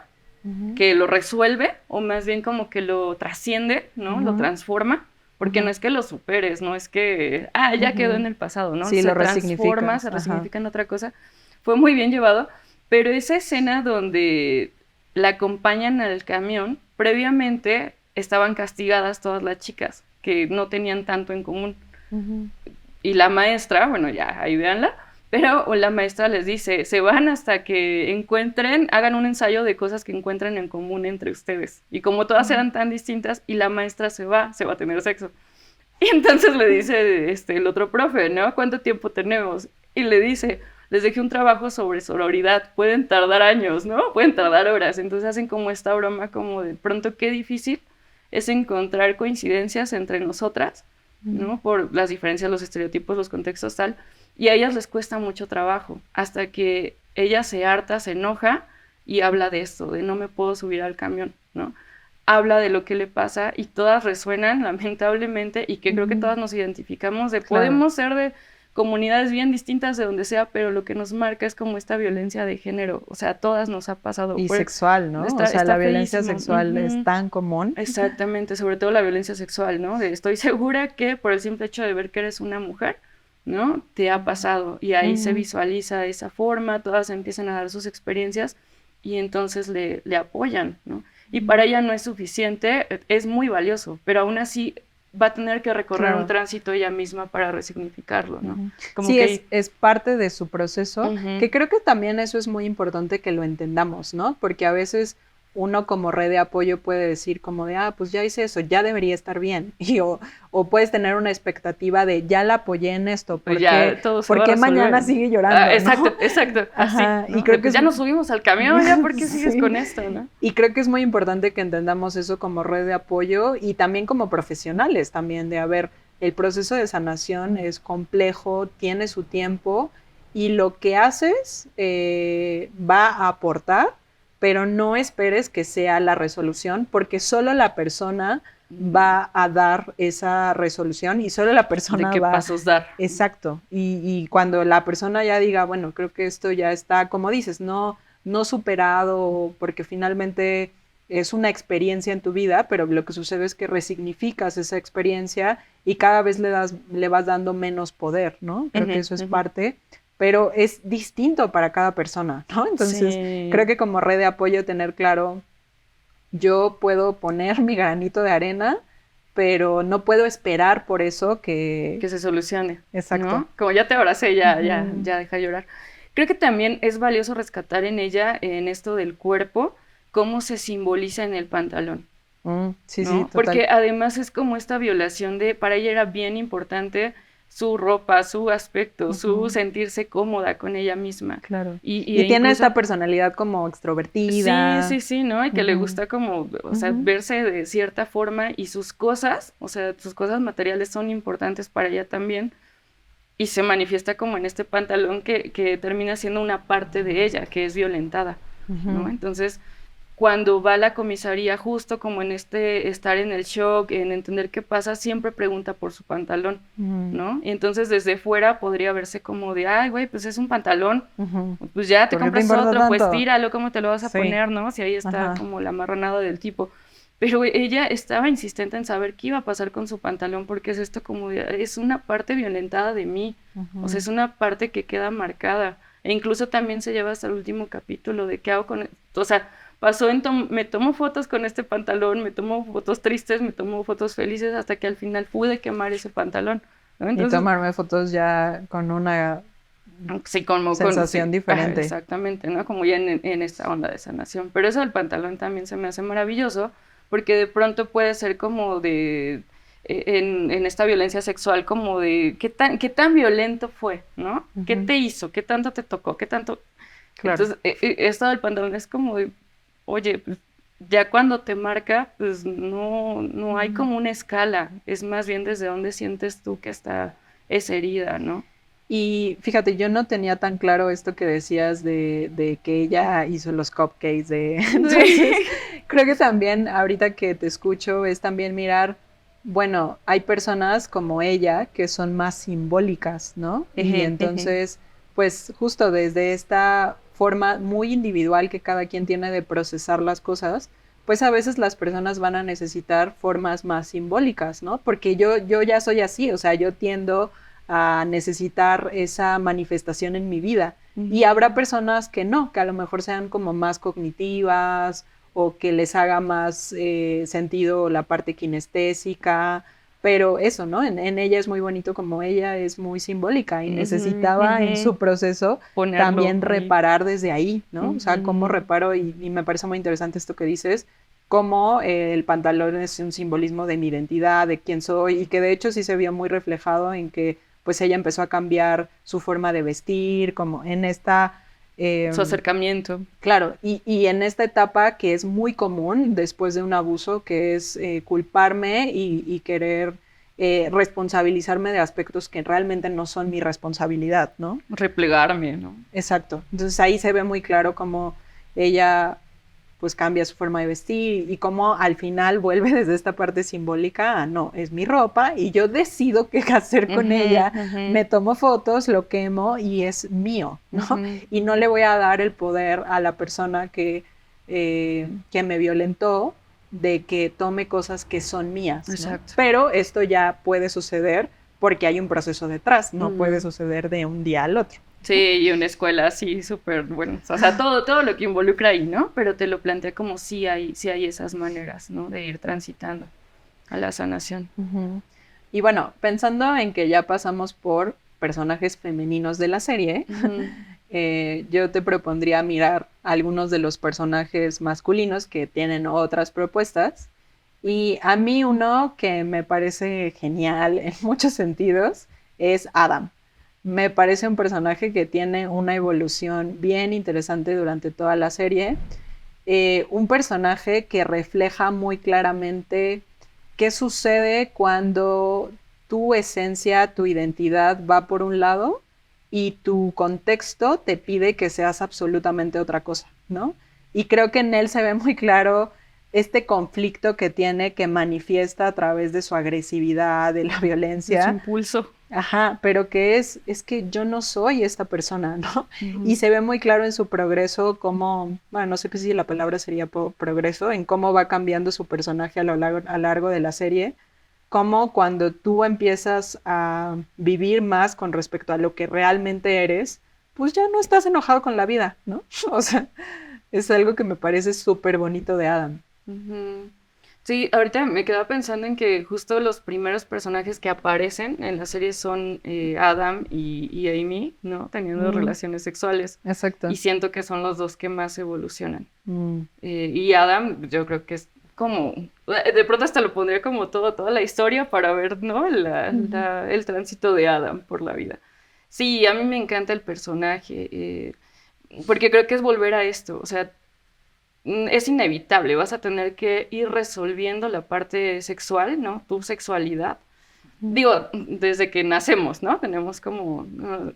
que lo resuelve, o más bien como que lo trasciende, ¿no? Lo transforma, porque no es que lo superes, no es que, ya quedó en el pasado, ¿no? Sí, Se lo transforma, resignifica. se resignifica en otra cosa. Fue muy bien llevado, pero esa escena donde la acompañan al camión, previamente estaban castigadas todas las chicas, que no tenían tanto en común. Y la maestra, bueno, ya, ahí véanla, pero la maestra les dice, se van hasta que encuentren, hagan un ensayo de cosas que encuentren en común entre ustedes. Y como todas eran tan distintas, y la maestra se va a tener sexo. Y entonces le dice el otro profe, ¿no? ¿Cuánto tiempo tenemos? Y le dice, les dejé un trabajo sobre sororidad, pueden tardar años, ¿no? Pueden tardar horas. Entonces hacen como esta broma, como de pronto qué difícil es encontrar coincidencias entre nosotras, ¿no? Por las diferencias, los estereotipos, los contextos, tal. Y a ellas les cuesta mucho trabajo, hasta que ella se harta, se enoja y habla de esto, de no me puedo subir al camión, ¿no? Habla de lo que le pasa y todas resuenan, lamentablemente, y que creo que todas nos identificamos de, podemos ser de comunidades bien distintas de donde sea, pero lo que nos marca es como esta violencia de género, o sea, a todas nos ha pasado. Y sexual, ¿no? O sea, la violencia sexual es tan común. Exactamente, sobre todo la violencia sexual, ¿no? Estoy segura que por el simple hecho de ver que eres una mujer, ¿no? Te ha pasado y ahí se visualiza esa forma, todas empiezan a dar sus experiencias y entonces le apoyan, ¿no? Y para ella no es suficiente, es muy valioso, pero aún así va a tener que recorrer un tránsito ella misma para resignificarlo, ¿no? Como sí, que... es parte de su proceso, que creo que también eso es muy importante que lo entendamos, ¿no? Porque a veces uno como red de apoyo puede decir como de, pues ya hice eso, ya debería estar bien. Y, o puedes tener una expectativa de, ya la apoyé en esto, ¿por qué mañana sigue llorando? Exacto, ¿no? exacto. Así, ¿no? Y creo que ya nos subimos al camión, ya, ¿por qué sigues con esto? ¿No? Y creo que es muy importante que entendamos eso como red de apoyo y también como profesionales también, de, a ver, el proceso de sanación es complejo, tiene su tiempo y lo que haces va a aportar, pero no esperes que sea la resolución, porque solo la persona va a dar esa resolución y solo la persona ¿de qué pasos dar? Exacto. Y cuando la persona ya diga, bueno, creo que esto ya está, como dices, no superado, porque finalmente es una experiencia en tu vida, pero lo que sucede es que resignificas esa experiencia y cada vez le vas dando menos poder, ¿no? Creo que eso es parte, pero es distinto para cada persona, ¿no? Entonces, creo que como red de apoyo tener claro, yo puedo poner mi granito de arena, pero no puedo esperar por eso que se solucione. Exacto. ¿No? Como ya te abracé, ya deja llorar. Creo que también es valioso rescatar en ella, en esto del cuerpo, cómo se simboliza en el pantalón. Sí, ¿no? sí, total. Porque además es como esta violación de, para ella era bien importante su ropa, su aspecto, su sentirse cómoda con ella misma. Claro. Y tiene incluso esta personalidad como extrovertida. Sí, ¿no? Y que le gusta como, o sea, verse de cierta forma y sus cosas, o sea, sus cosas materiales son importantes para ella también. Y se manifiesta como en este pantalón que termina siendo una parte de ella, que es violentada, ¿no? Entonces, cuando va a la comisaría, justo como en este estar en el shock, en entender qué pasa, siempre pregunta por su pantalón, ¿no? Y entonces desde fuera podría verse como de, ay, güey, pues es un pantalón, pues ya te compras otro, pues tíralo, ¿cómo te lo vas a poner, no? Si ahí está como la marranada del tipo. Pero ella estaba insistente en saber qué iba a pasar con su pantalón, porque es esto como, es una parte violentada de mí, o sea, es una parte que queda marcada. E incluso también se lleva hasta el último capítulo de qué hago con, o sea, pasó en me tomo fotos con este pantalón, me tomo fotos tristes, me tomo fotos felices, hasta que al final pude quemar ese pantalón, ¿no? Entonces, y tomarme fotos ya con una sensación diferente. Exactamente, ¿no? Como ya en esta onda de sanación. Pero eso del pantalón también se me hace maravilloso, porque de pronto puede ser como de, en esta violencia sexual, como de, ¿qué tan violento fue, no? ¿Qué te hizo? ¿Qué tanto te tocó? ¿Qué tanto? Claro. Entonces, esto del pantalón es como de, oye, pues, ya cuando te marca, pues no hay como una escala, es más bien desde dónde sientes tú que está esa herida, ¿no? Y fíjate, yo no tenía tan claro esto que decías de que ella hizo los cupcakes Entonces, creo que también ahorita que te escucho es también mirar, bueno, hay personas como ella que son más simbólicas, ¿no? Y entonces, pues justo desde esta forma muy individual que cada quien tiene de procesar las cosas, pues a veces las personas van a necesitar formas más simbólicas, ¿no? Porque yo ya soy así, o sea, yo tiendo a necesitar esa manifestación en mi vida. Y habrá personas que no, que a lo mejor sean como más cognitivas o que les haga más sentido la parte kinestésica, pero eso, ¿no? En ella es muy bonito como ella es muy simbólica y necesitaba en su proceso ponerlo también reparar desde ahí, ¿no? O sea, cómo reparo, y me parece muy interesante esto que dices, cómo el pantalón es un simbolismo de mi identidad, de quién soy, y que de hecho sí se vio muy reflejado en que pues ella empezó a cambiar su forma de vestir, como en esta... su acercamiento. Claro, y en esta etapa que es muy común después de un abuso, que es culparme y querer responsabilizarme de aspectos que realmente no son mi responsabilidad, ¿no? Replegarme, ¿no? Exacto. Entonces ahí se ve muy claro cómo ella pues cambia su forma de vestir y cómo al final vuelve desde esta parte simbólica a no, es mi ropa y yo decido qué hacer con ella, me tomo fotos, lo quemo y es mío, ¿no? Y no le voy a dar el poder a la persona que me violentó de que tome cosas que son mías, ¿no? Pero esto ya puede suceder porque hay un proceso detrás, no puede suceder de un día al otro. Sí, y una escuela así súper bueno, o sea, todo lo que involucra ahí, ¿no? Pero te lo plantea como sí hay esas maneras, ¿no? De ir transitando a la sanación. Y bueno, pensando en que ya pasamos por personajes femeninos de la serie, yo te propondría mirar algunos de los personajes masculinos que tienen otras propuestas. Y a mí uno que me parece genial en muchos sentidos es Adam. Me parece un personaje que tiene una evolución bien interesante durante toda la serie. Un personaje que refleja muy claramente qué sucede cuando tu esencia, tu identidad va por un lado y tu contexto te pide que seas absolutamente otra cosa, ¿no? Y creo que en él se ve muy claro este conflicto que tiene, que manifiesta a través de su agresividad, de la violencia. De su impulso. Ajá, pero que es que yo no soy esta persona, ¿no? Y se ve muy claro en su progreso cómo, bueno, no sé si la palabra sería progreso, en cómo va cambiando su personaje a lo largo de la serie, cómo cuando tú empiezas a vivir más con respecto a lo que realmente eres, pues ya no estás enojado con la vida, ¿no? O sea, es algo que me parece súper bonito de Adam. Sí, ahorita me quedaba pensando en que justo los primeros personajes que aparecen en la serie son Adam y Amy, ¿no? Teniendo relaciones sexuales. Exacto. Y siento que son los dos que más evolucionan. Y Adam, yo creo que es como, de pronto hasta lo pondría como toda la historia para ver, ¿no? El tránsito de Adam por la vida. Sí, a mí me encanta el personaje, porque creo que es volver a esto, o sea, es inevitable, vas a tener que ir resolviendo la parte sexual, ¿no? Tu sexualidad. Digo, desde que nacemos, ¿no? Tenemos como,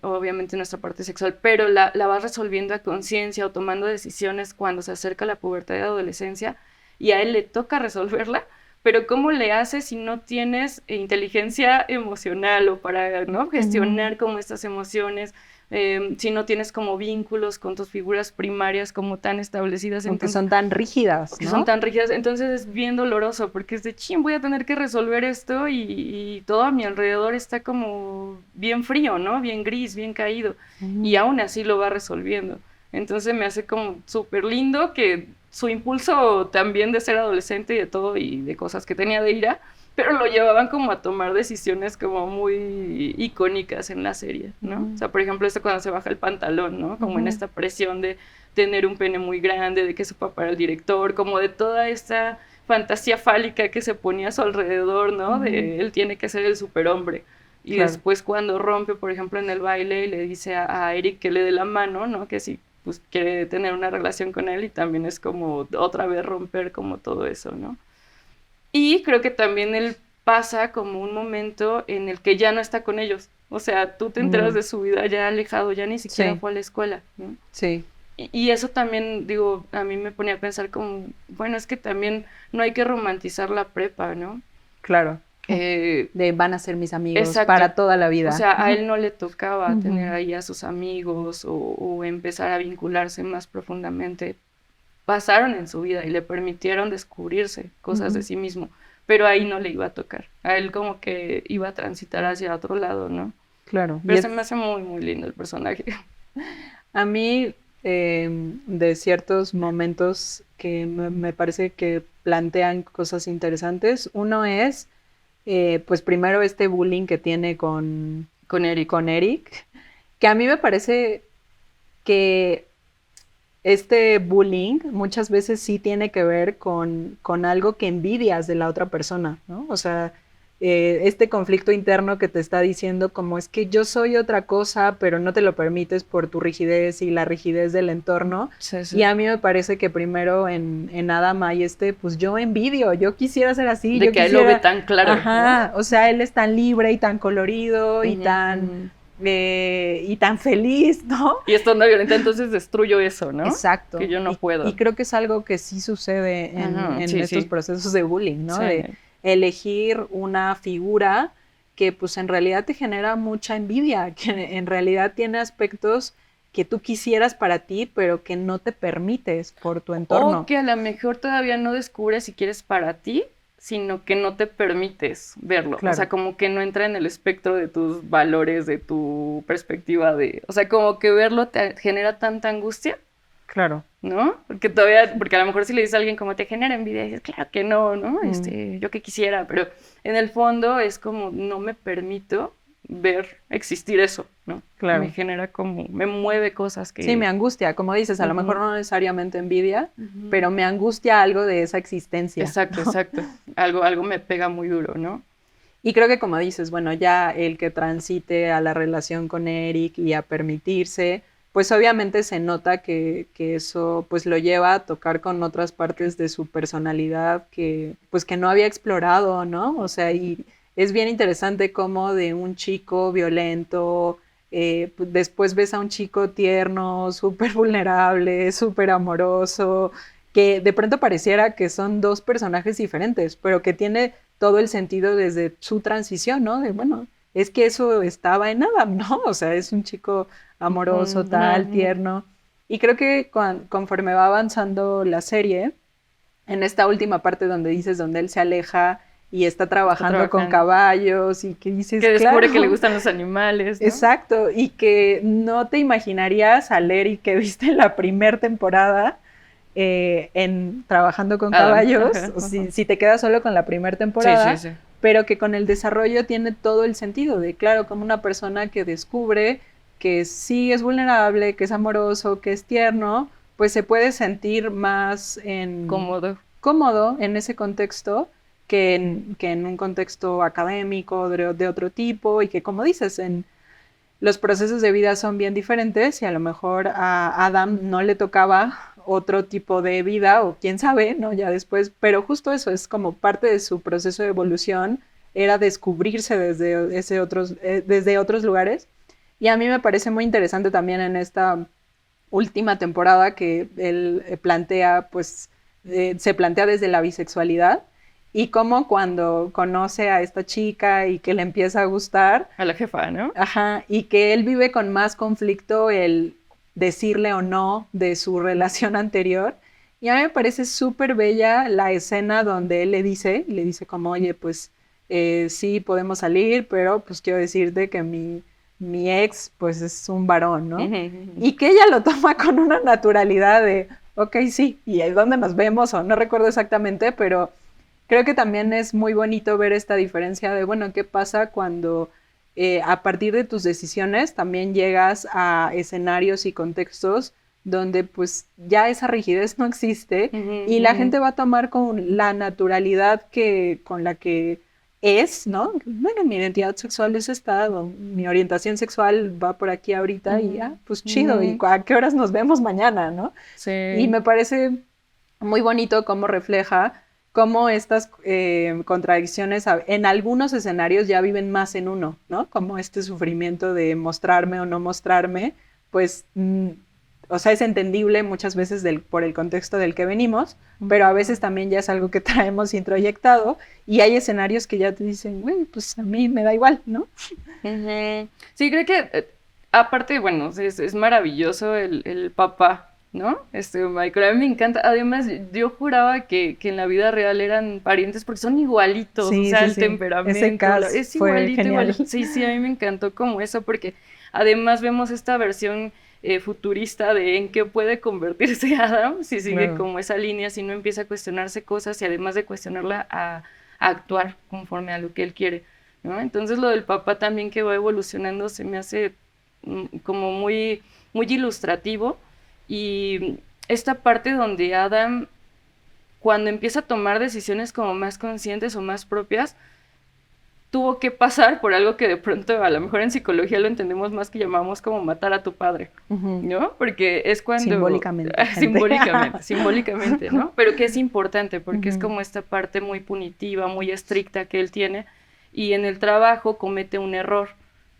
obviamente, nuestra parte sexual, pero la vas resolviendo a conciencia o tomando decisiones cuando se acerca la pubertad y la adolescencia, y a él le toca resolverla, pero ¿cómo le haces si no tienes inteligencia emocional o para, ¿no? gestionar como estas emociones? Si no tienes como vínculos con tus figuras primarias como tan establecidas. Aunque son tan rígidas, ¿no? Que son tan rígidas, entonces es bien doloroso, porque es de, chin, voy a tener que resolver esto y todo a mi alrededor está como bien frío, ¿no? Bien gris, bien caído, y aún así lo va resolviendo. Entonces me hace como súper lindo que su impulso también de ser adolescente y de todo, y de cosas que tenía de ira, pero lo llevaban como a tomar decisiones como muy icónicas en la serie, ¿no? O sea, por ejemplo, esto cuando se baja el pantalón, ¿no? Como en esta presión de tener un pene muy grande, de que su papá era el director, como de toda esta fantasía fálica que se ponía a su alrededor, ¿no? De él tiene que ser el superhombre. Y después cuando rompe, por ejemplo, en el baile y le dice a Eric que le dé la mano, ¿no? Que sí, pues quiere tener una relación con él, y también es como otra vez romper como todo eso, ¿no? Y creo que también él pasa como un momento en el que ya no está con ellos. O sea, tú te enteras de su vida ya alejado, ya ni siquiera fue a la escuela, ¿no? Sí. Y eso también, digo, a mí me ponía a pensar como, bueno, es que también no hay que romantizar la prepa, ¿no? Claro. De van a ser mis amigos exacto. para toda la vida. O sea, a él no le tocaba tener ahí a sus amigos o empezar a vincularse más profundamente. Pasaron en su vida y le permitieron descubrirse cosas de sí mismo, pero ahí no le iba a tocar. A él como que iba a transitar hacia otro lado, ¿no? Claro. Pero se me hace muy, muy lindo el personaje. A mí, de ciertos momentos que me parece que plantean cosas interesantes, uno es, pues primero este bullying que tiene con Eric, que a mí me parece que este bullying muchas veces sí tiene que ver con algo que envidias de la otra persona, ¿no? O sea, este conflicto interno que te está diciendo como es que yo soy otra cosa, pero no te lo permites por tu rigidez y la rigidez del entorno. Sí, sí. Y a mí me parece que primero en Adam hay pues yo envidio, yo quisiera ser así. De que él lo ve tan claro. Ajá, ¿no? O sea, él es tan libre y tan colorido y tan... y tan feliz, ¿no? Y esto anda violenta, entonces destruyo eso, ¿no? Exacto. Que yo no puedo. Y creo que es algo que sí sucede en estos procesos de bullying, ¿no? Sí. De elegir una figura que pues en realidad te genera mucha envidia, que en realidad tiene aspectos que tú quisieras para ti, pero que no te permites por tu entorno. O que a lo mejor todavía no descubres si quieres para ti, sino que no te permites verlo. Claro. O sea, como que no entra en el espectro de tus valores, de tu perspectiva de... O sea, como que verlo te genera tanta angustia. Claro. ¿No? Porque a lo mejor si le dices a alguien como te genera envidia, dices, claro que no, ¿no? Yo que quisiera, pero en el fondo es como no me permito ver existir eso, ¿no? Claro. Me genera como, me mueve cosas que... Sí, me angustia, como dices, a lo mejor no necesariamente envidia, pero me angustia algo de esa existencia. Exacto, ¿no? Exacto. Algo me pega muy duro, ¿no? Y creo que como dices, bueno, ya el que transite a la relación con Eric y a permitirse, pues obviamente se nota que eso pues lo lleva a tocar con otras partes de su personalidad que pues que no había explorado, ¿no? O sea, y es bien interesante cómo de un chico violento, pues después ves a un chico tierno, súper vulnerable, súper amoroso, que de pronto pareciera que son dos personajes diferentes, pero que tiene todo el sentido desde su transición, ¿no? De bueno, es que eso estaba en Adam, ¿no? O sea, es un chico amoroso, tierno. Y creo que conforme va avanzando la serie, en esta última parte donde dices, donde él se aleja y está trabajando con caballos y que dices, que descubre que le gustan los animales, ¿no? Exacto, y que no te imaginarías al Eric que viste en la primera temporada en trabajando con caballos, o si te quedas solo con la primera temporada, sí. Pero que con el desarrollo tiene todo el sentido de, claro, como una persona que descubre que sí es vulnerable, que es amoroso, que es tierno, pues se puede sentir más cómodo. cómodo en ese contexto que en un contexto académico de otro tipo, y que, como dices, los procesos de vida son bien diferentes y a lo mejor a Adam no le tocaba otro tipo de vida, o quién sabe, ¿no? Ya después, pero justo eso es como parte de su proceso de evolución, era descubrirse desde otros lugares. Y a mí me parece muy interesante también en esta última temporada que él plantea, pues, se plantea desde la bisexualidad, y cómo cuando conoce a esta chica y que le empieza a gustar. A la jefa, ¿no? Ajá, y que él vive con más conflicto el decirle o no de su relación anterior. Y a mí me parece súper bella la escena donde él le dice como, oye, pues sí, podemos salir, pero pues quiero decirte que mi ex, pues es un varón, ¿no? Y que ella lo toma con una naturalidad de, ok, sí, ¿y ahí dónde nos vemos? O no recuerdo exactamente, pero creo que también es muy bonito ver esta diferencia de, bueno, ¿qué pasa cuando a partir de tus decisiones también llegas a escenarios y contextos donde pues ya esa rigidez no existe, y la gente va a tomar con la naturalidad con la que es, ¿no? Bueno, mi identidad sexual es esta, o mi orientación sexual va por aquí ahorita, y pues chido, y a qué horas nos vemos mañana, ¿no? Sí. Y me parece muy bonito cómo refleja cómo estas contradicciones en algunos escenarios ya viven más en uno, ¿no? Como este sufrimiento de mostrarme o no mostrarme, pues, o sea, es entendible muchas veces por el contexto del que venimos, pero a veces también ya es algo que traemos introyectado, y hay escenarios que ya te dicen, güey, pues a mí me da igual, ¿no? Sí, creo que, aparte, bueno, es maravilloso el papá, ¿no? Michael, a mí me encanta. Además, yo juraba que en la vida real eran parientes porque son igualitos, sí, o sea, sí, el sí. temperamento. Ese cast es fue igualito, genial. igualito. Sí, a mí me encantó como eso, porque además vemos esta versión futurista de en qué puede convertirse Adam si sigue como esa línea, si no empieza a cuestionarse cosas, y además de cuestionarla, a actuar conforme a lo que él quiere, ¿no? Entonces lo del papá también, que va evolucionando, se me hace como muy, muy ilustrativo. Y esta parte donde Adam, cuando empieza a tomar decisiones como más conscientes o más propias, tuvo que pasar por algo que de pronto a lo mejor en psicología lo entendemos más, que llamamos como matar a tu padre, ¿no? Porque es cuando... Simbólicamente. Simbólicamente, ¿no? Pero que es importante porque es como esta parte muy punitiva, muy estricta que él tiene, y en el trabajo comete un error,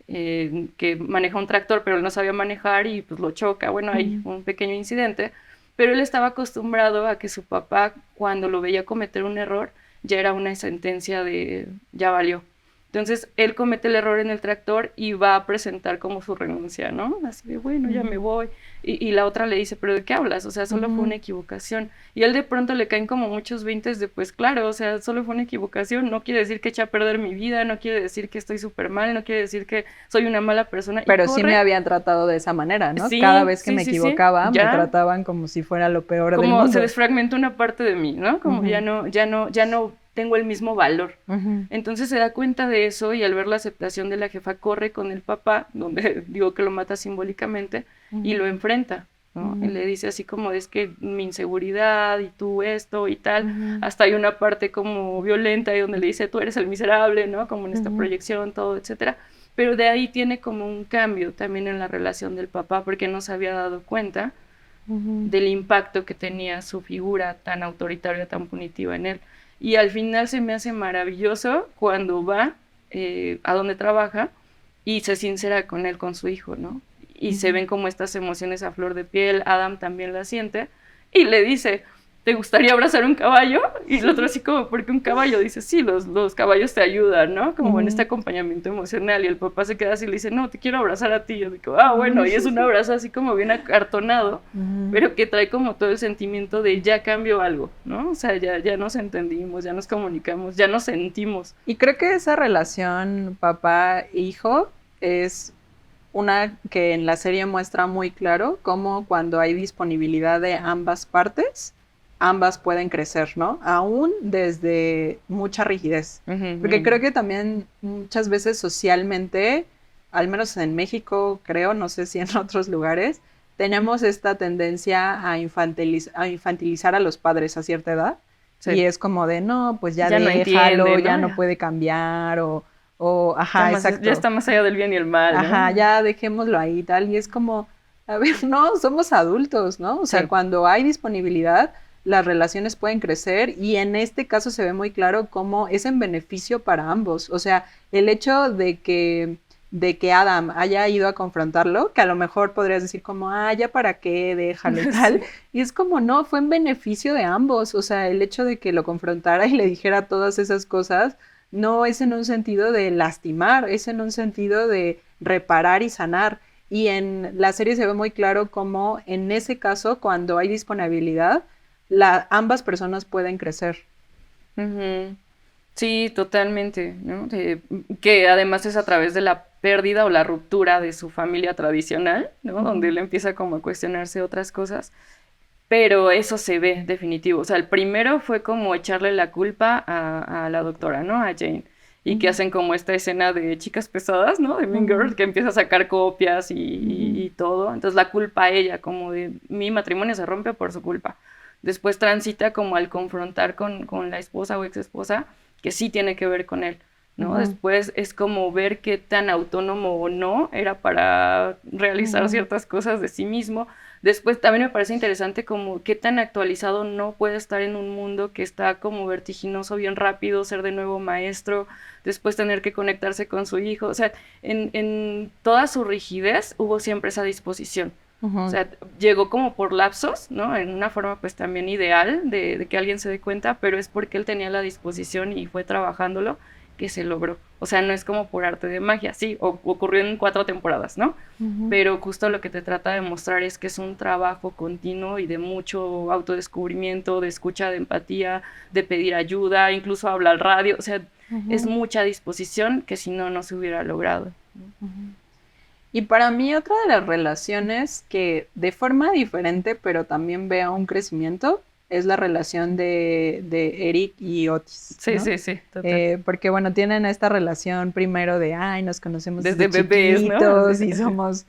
que maneja un tractor pero él no sabía manejar y pues lo choca, bueno, hay un pequeño incidente, pero él estaba acostumbrado a que su papá, cuando lo veía cometer un error, ya era una sentencia de ya valió. Entonces, él comete el error en el tractor y va a presentar como su renuncia, ¿no? Así de, bueno, ya me voy. Y la otra le dice, ¿pero de qué hablas? O sea, solo fue una equivocación. Y él de pronto le caen como muchos veintes de, pues claro, o sea, solo fue una equivocación. No quiere decir que eché a perder mi vida, no quiere decir que estoy súper mal, no quiere decir que soy una mala persona. Pero sí me habían tratado de esa manera, ¿no? Sí, cada vez que me equivocaba, me trataban como si fuera lo peor del mundo. Como se desfragmentó una parte de mí, ¿no? Como ya no tengo el mismo valor. Entonces se da cuenta de eso, y al ver la aceptación de la jefa, corre con el papá, donde digo que lo mata simbólicamente, y lo enfrenta, ¿no? Y le dice así como, es que mi inseguridad y tú esto y tal. Hasta hay una parte como violenta y donde le dice, tú eres el miserable, ¿no? Como en esta proyección, todo, etcétera. Pero de ahí tiene como un cambio también en la relación del papá, porque no se había dado cuenta del impacto que tenía su figura tan autoritaria, tan punitiva en él. Y al final se me hace maravilloso cuando va a donde trabaja y se sincera con él, con su hijo, ¿no? Y se ven como estas emociones a flor de piel. Adam también la siente y le dice, ¿te gustaría abrazar un caballo? Y el otro así como, ¿por qué un caballo? Dice, sí, los caballos te ayudan, ¿no? Como en este acompañamiento emocional. Y el papá se queda así y le dice, no, te quiero abrazar a ti. Y yo digo, bueno, y es un abrazo así como bien acartonado, pero que trae como todo el sentimiento de ya cambió algo, ¿no? O sea, ya nos entendimos, ya nos comunicamos, ya nos sentimos. Y creo que esa relación papá-hijo es una que en la serie muestra muy claro cómo cuando hay disponibilidad de ambas partes, ambas pueden crecer, ¿no? Aún desde mucha rigidez. Porque creo que también muchas veces socialmente, al menos en México, creo, no sé si en otros lugares, tenemos esta tendencia a infantilizar a los padres a cierta edad, Sí. Y es como de, no, pues ya no déjalo, entiende, ¿no? ya no puede cambiar, ajá, exacto. Ya está más allá del bien y el mal, ¿no? Ajá, ya dejémoslo ahí y tal. Y es como, a ver, no, somos adultos, ¿no? O sea, Sí. cuando hay disponibilidad, las relaciones pueden crecer y en este caso se ve muy claro cómo es en beneficio para ambos. O sea, el hecho de que Adam haya ido a confrontarlo, que a lo mejor podrías decir como, ya para qué, déjalo y tal. Sí. Y es como, no, fue en beneficio de ambos. O sea, el hecho de que lo confrontara y le dijera todas esas cosas, no es en un sentido de lastimar, es en un sentido de reparar y sanar. Y en la serie se ve muy claro cómo en ese caso, cuando hay disponibilidad, ambas personas pueden crecer. Ujú. Sí, totalmente, ¿no? Que además es a través de la pérdida o la ruptura de su familia tradicional, ¿no? Donde él empieza como a cuestionarse otras cosas, pero eso se ve definitivo. O sea, el primero fue como echarle la culpa a la doctora, ¿no? A Jane. Y que hacen como esta escena de chicas pesadas, ¿no? De Mean Girl, que empieza a sacar copias y todo. Entonces la culpa a ella, como de mi matrimonio se rompe por su culpa. Después transita como al confrontar con la esposa o ex esposa, que sí tiene que ver con él, ¿no? Después es como ver qué tan autónomo o no era para realizar ciertas cosas de sí mismo. Después también me parece interesante como qué tan actualizado no puede estar en un mundo que está como vertiginoso, bien rápido, ser de nuevo maestro, después tener que conectarse con su hijo. O sea, en toda su rigidez hubo siempre esa disposición. O sea, llegó como por lapsos, ¿no? En una forma pues también ideal de que alguien se dé cuenta, pero es porque él tenía la disposición y fue trabajándolo que se logró. O sea, no es como por arte de magia, sí, ocurrió en 4 temporadas, ¿no? Pero justo lo que te trata de mostrar es que es un trabajo continuo y de mucho autodescubrimiento, de escucha, de empatía, de pedir ayuda, incluso habla al radio, o sea, es mucha disposición que si no, no se hubiera logrado. Y para mí otra de las relaciones que de forma diferente, pero también veo un crecimiento, es la relación de Eric y Otis, Sí, ¿no? sí, sí, total. Porque bueno, tienen esta relación primero de, nos conocemos Desde desde bebés, ¿no? chiquitos Sí. y somos...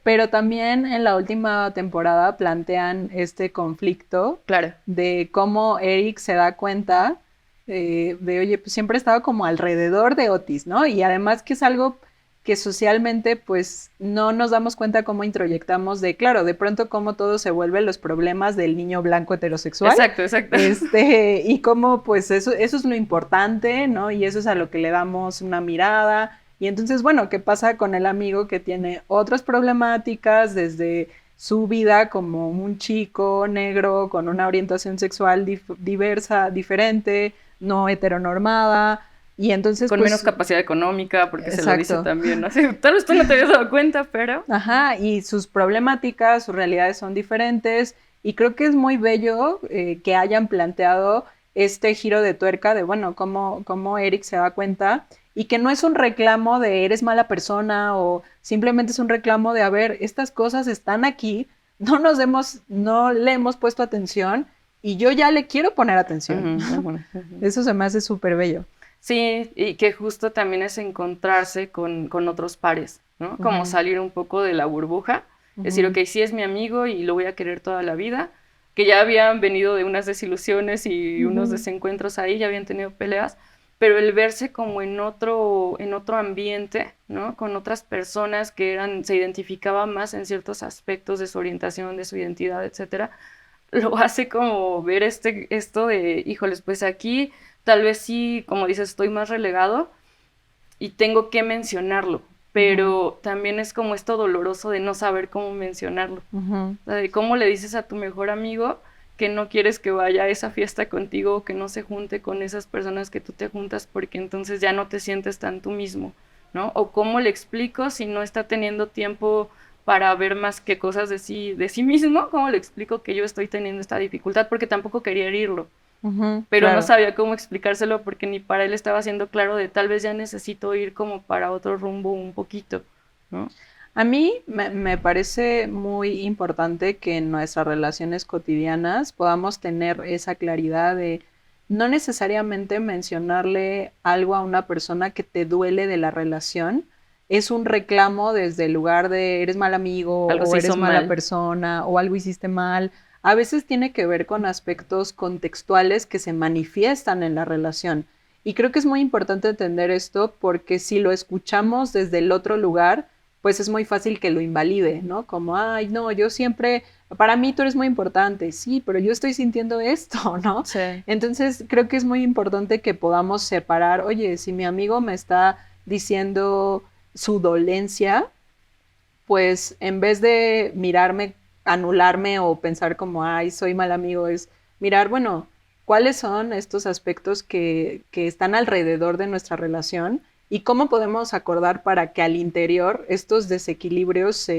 pero también en la última temporada plantean este conflicto Claro. de cómo Eric se da cuenta de, oye, pues siempre he estado como alrededor de Otis, ¿no? Y además que es algo que socialmente pues no nos damos cuenta cómo introyectamos de, claro, de pronto cómo todo se vuelve los problemas del niño blanco heterosexual. Exacto, exacto. Y cómo pues eso es lo importante, ¿no? Y eso es a lo que le damos una mirada. Y entonces, bueno, ¿qué pasa con el amigo que tiene otras problemáticas desde su vida como un chico negro con una orientación sexual diversa, diferente, no heteronormada? Y entonces, con pues, menos capacidad económica, porque exacto. Se lo dice también, ¿no? Sí, tal vez tú no te habías dado cuenta, pero... Ajá, y sus problemáticas, sus realidades son diferentes, y creo que es muy bello que hayan planteado este giro de tuerca de, bueno, cómo Eric se da cuenta, y que no es un reclamo de eres mala persona, o simplemente es un reclamo de, a ver, estas cosas están aquí, no le hemos puesto atención, y yo ya le quiero poner atención. Eso se me hace súper bello. Sí, y que justo también es encontrarse con otros pares, ¿no? Como salir un poco de la burbuja, decir, ok, sí es mi amigo y lo voy a querer toda la vida, que ya habían venido de unas desilusiones y unos desencuentros ahí, ya habían tenido peleas, pero el verse como en otro ambiente, ¿no? Con otras personas que se identificaban más en ciertos aspectos de su orientación, de su identidad, etcétera, lo hace como ver esto de, híjoles, pues aquí tal vez sí, como dices, estoy más relegado y tengo que mencionarlo, pero también es como esto doloroso de no saber cómo mencionarlo. O sea, de cómo le dices a tu mejor amigo que no quieres que vaya a esa fiesta contigo o que no se junte con esas personas que tú te juntas porque entonces ya no te sientes tan tú mismo, ¿no? O cómo le explico si no está teniendo tiempo para ver más que cosas de sí mismo, cómo le explico que yo estoy teniendo esta dificultad porque tampoco quería herirlo. Pero claro. no sabía cómo explicárselo porque ni para él estaba siendo claro de tal vez ya necesito ir como para otro rumbo un poquito, ¿no? A mí me parece muy importante que en nuestras relaciones cotidianas podamos tener esa claridad de no necesariamente mencionarle algo a una persona que te duele de la relación. Es un reclamo desde el lugar de eres mal amigo Algo o se eres hizo mala mal. persona o algo hiciste mal. a veces tiene que ver con aspectos contextuales que se manifiestan en la relación. Y creo que es muy importante entender esto porque si lo escuchamos desde el otro lugar, pues es muy fácil que lo invalide, ¿no? Como, ay, no, yo siempre, para mí tú eres muy importante, sí, pero yo estoy sintiendo esto, ¿no? Sí. Entonces creo que es muy importante que podamos separar, oye, si mi amigo me está diciendo su dolencia, pues en vez de mirarme, anularme o pensar como, ay, soy mal amigo, es mirar, bueno, cuáles son estos aspectos que están alrededor de nuestra relación y cómo podemos acordar para que al interior estos desequilibrios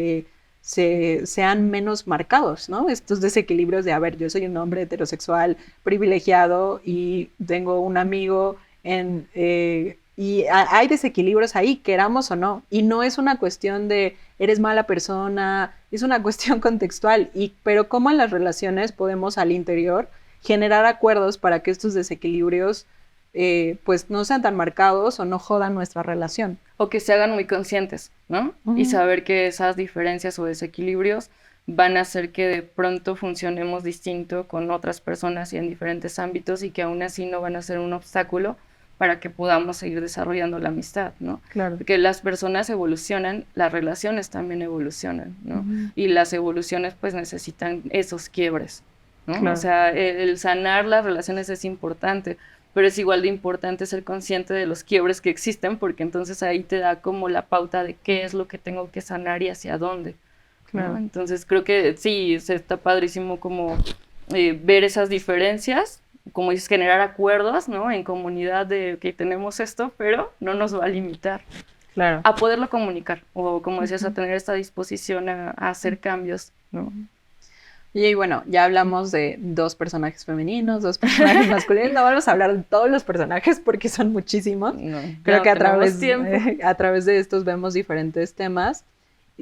sean menos marcados, ¿no? Estos desequilibrios de, a ver, yo soy un hombre heterosexual privilegiado y tengo un amigo y hay desequilibrios ahí, queramos o no, y no es una cuestión de eres mala persona, es una cuestión contextual, pero cómo en las relaciones podemos al interior generar acuerdos para que estos desequilibrios pues no sean tan marcados o no jodan nuestra relación. O que se hagan muy conscientes, ¿no? Y saber que esas diferencias o desequilibrios van a hacer que de pronto funcionemos distinto con otras personas y en diferentes ámbitos y que aún así no van a ser un obstáculo para que podamos seguir desarrollando la amistad, ¿no? Claro. Porque las personas evolucionan, las relaciones también evolucionan, ¿no? Y las evoluciones pues necesitan esos quiebres, ¿no? Claro. O sea, el sanar las relaciones es importante, pero es igual de importante ser consciente de los quiebres que existen, porque entonces ahí te da como la pauta de qué es lo que tengo que sanar y hacia dónde, Claro. ¿no? Entonces creo que sí, se está padrísimo como ver esas diferencias, como dices, generar acuerdos, ¿no? En comunidad de que tenemos esto, pero no nos va a limitar. Claro. A poderlo comunicar, o como decías, a tener esta disposición a hacer cambios, ¿no? Y bueno, ya hablamos de 2 personajes femeninos, 2 personajes masculinos. No vamos a hablar de todos los personajes porque son muchísimos. No, Creo que a través de estos vemos diferentes temas.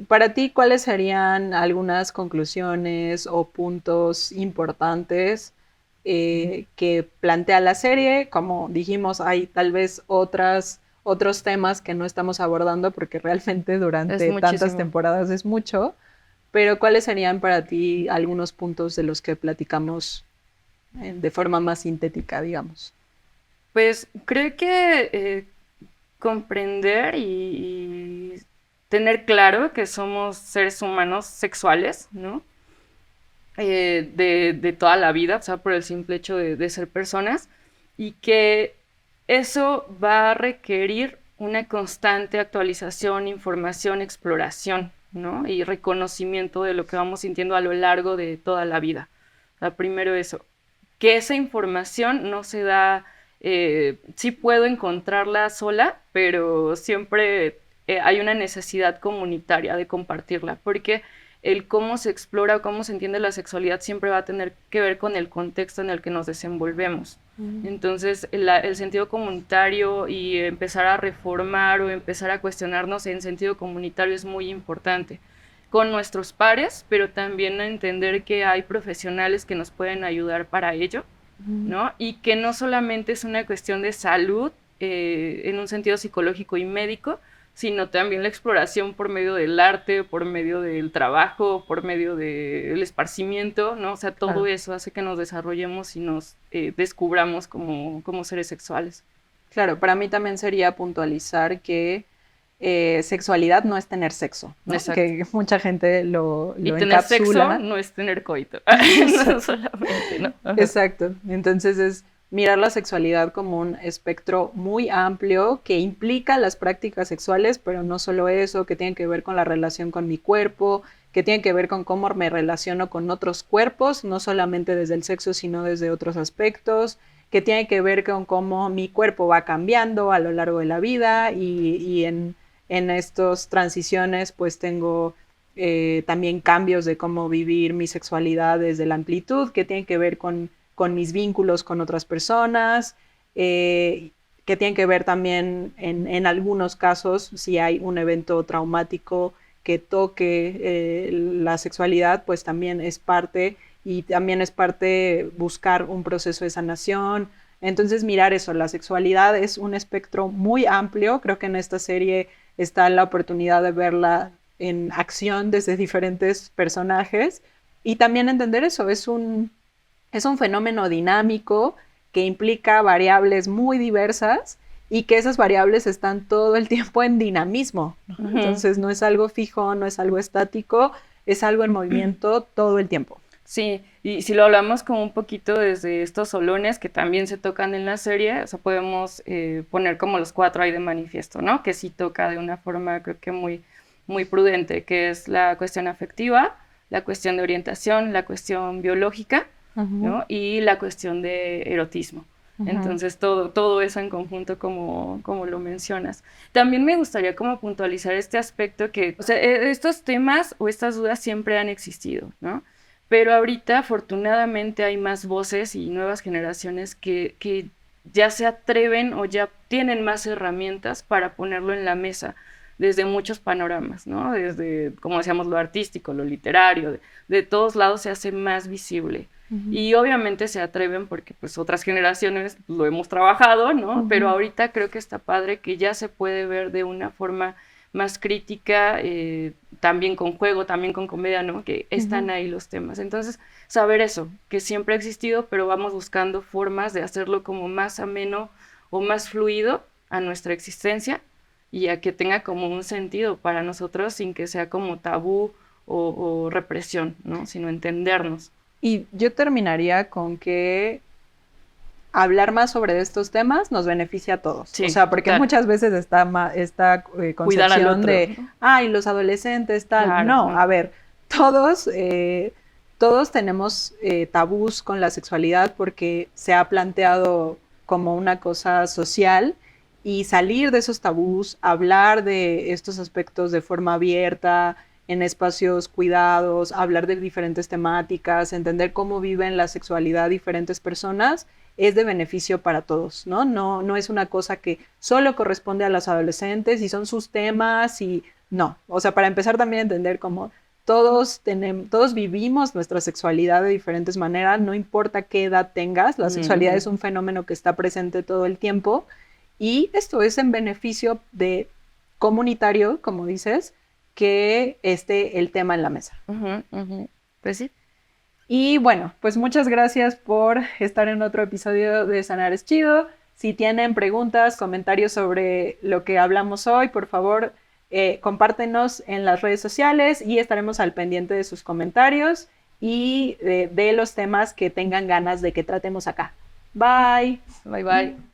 Para ti, ¿cuáles serían algunas conclusiones o puntos importantes que plantea la serie? Como dijimos, hay tal vez otros temas que no estamos abordando porque realmente durante tantas temporadas es mucho. Pero ¿cuáles serían para ti algunos puntos de los que platicamos de forma más sintética, digamos? Pues creo que comprender y tener claro que somos seres humanos sexuales, ¿no? De toda la vida, o sea, por el simple hecho de ser personas, y que eso va a requerir una constante actualización, información, exploración, ¿no? Y reconocimiento de lo que vamos sintiendo a lo largo de toda la vida. O sea, primero eso, que esa información no se da, sí puedo encontrarla sola, pero siempre hay una necesidad comunitaria de compartirla, porque el cómo se explora o cómo se entiende la sexualidad siempre va a tener que ver con el contexto en el que nos desenvolvemos. Entonces, el sentido comunitario y empezar a reformar o empezar a cuestionarnos en sentido comunitario es muy importante con nuestros pares, pero también entender que hay profesionales que nos pueden ayudar para ello, ¿no? Y que no solamente es una cuestión de salud en un sentido psicológico y médico, sino también la exploración por medio del arte, por medio del trabajo, por medio del esparcimiento, ¿no? O sea, todo eso hace que nos desarrollemos y nos descubramos como seres sexuales. Claro, para mí también sería puntualizar que sexualidad no es tener sexo, ¿no? Que mucha gente lo y tener encapsula. Sexo no es tener coito, no solamente, ¿no? Ajá. Exacto, entonces es mirar la sexualidad como un espectro muy amplio que implica las prácticas sexuales, pero no solo eso, que tiene que ver con la relación con mi cuerpo, que tiene que ver con cómo me relaciono con otros cuerpos, no solamente desde el sexo, sino desde otros aspectos, que tiene que ver con cómo mi cuerpo va cambiando a lo largo de la vida y en estas transiciones pues tengo también cambios de cómo vivir mi sexualidad desde la amplitud, que tiene que ver con mis vínculos con otras personas, que tienen que ver también en algunos casos, si hay un evento traumático que toque la sexualidad, pues también es parte, y también es parte buscar un proceso de sanación. Entonces mirar eso, la sexualidad es un espectro muy amplio, creo que en esta serie está la oportunidad de verla en acción desde diferentes personajes, Y también entender eso, es un fenómeno dinámico que implica variables muy diversas y que esas variables están todo el tiempo en dinamismo, ¿no? Uh-huh. Entonces no es algo fijo, no es algo estático, es algo en movimiento todo el tiempo. Sí, y si lo hablamos como un poquito desde estos solones que también se tocan en la serie, o sea, podemos poner como los 4 ahí de manifiesto, ¿no? Que sí toca de una forma, creo que muy, muy prudente, que es la cuestión afectiva, la cuestión de orientación, la cuestión biológica, uh-huh, ¿no? Y la cuestión de erotismo. Uh-huh. Entonces, todo eso en conjunto como lo mencionas. También me gustaría como puntualizar este aspecto que, o sea, estos temas o estas dudas siempre han existido, ¿no? Pero ahorita, afortunadamente, hay más voces y nuevas generaciones que ya se atreven o ya tienen más herramientas para ponerlo en la mesa desde muchos panoramas, ¿no? Desde, como decíamos, lo artístico, lo literario, de todos lados se hace más visible. Uh-huh. Y obviamente se atreven porque pues otras generaciones lo hemos trabajado, ¿no? Uh-huh. Pero ahorita creo que está padre que ya se puede ver de una forma más crítica, también con juego, también con comedia, ¿no? Que están ahí los temas. Entonces, saber eso, que siempre ha existido, pero vamos buscando formas de hacerlo como más ameno o más fluido a nuestra existencia y a que tenga como un sentido para nosotros sin que sea como tabú o represión, ¿no? Sino entendernos. Y yo terminaría con que hablar más sobre estos temas nos beneficia a todos. Sí, o sea, porque claro, muchas veces está concepción de, ¿no? Ay, los adolescentes, tal. Claro, no, a ver, todos tenemos tabús con la sexualidad porque se ha planteado como una cosa social y salir de esos tabús, hablar de estos aspectos de forma abierta, en espacios cuidados, hablar de diferentes temáticas, entender cómo viven la sexualidad diferentes personas, es de beneficio para todos, ¿no? No es una cosa que solo corresponde a los adolescentes y son sus temas y no. O sea, para empezar también a entender cómo todos vivimos nuestra sexualidad de diferentes maneras, no importa qué edad tengas, la sexualidad es un fenómeno que está presente todo el tiempo y esto es en beneficio de comunitario, como dices, que esté el tema en la mesa. Uh-huh, uh-huh. Pues sí. Y bueno, pues muchas gracias por estar en otro episodio de Sanar es Chido. Si tienen preguntas, comentarios sobre lo que hablamos hoy, por favor, compártenos en las redes sociales y estaremos al pendiente de sus comentarios y de los temas que tengan ganas de que tratemos acá. Bye. Bye, bye.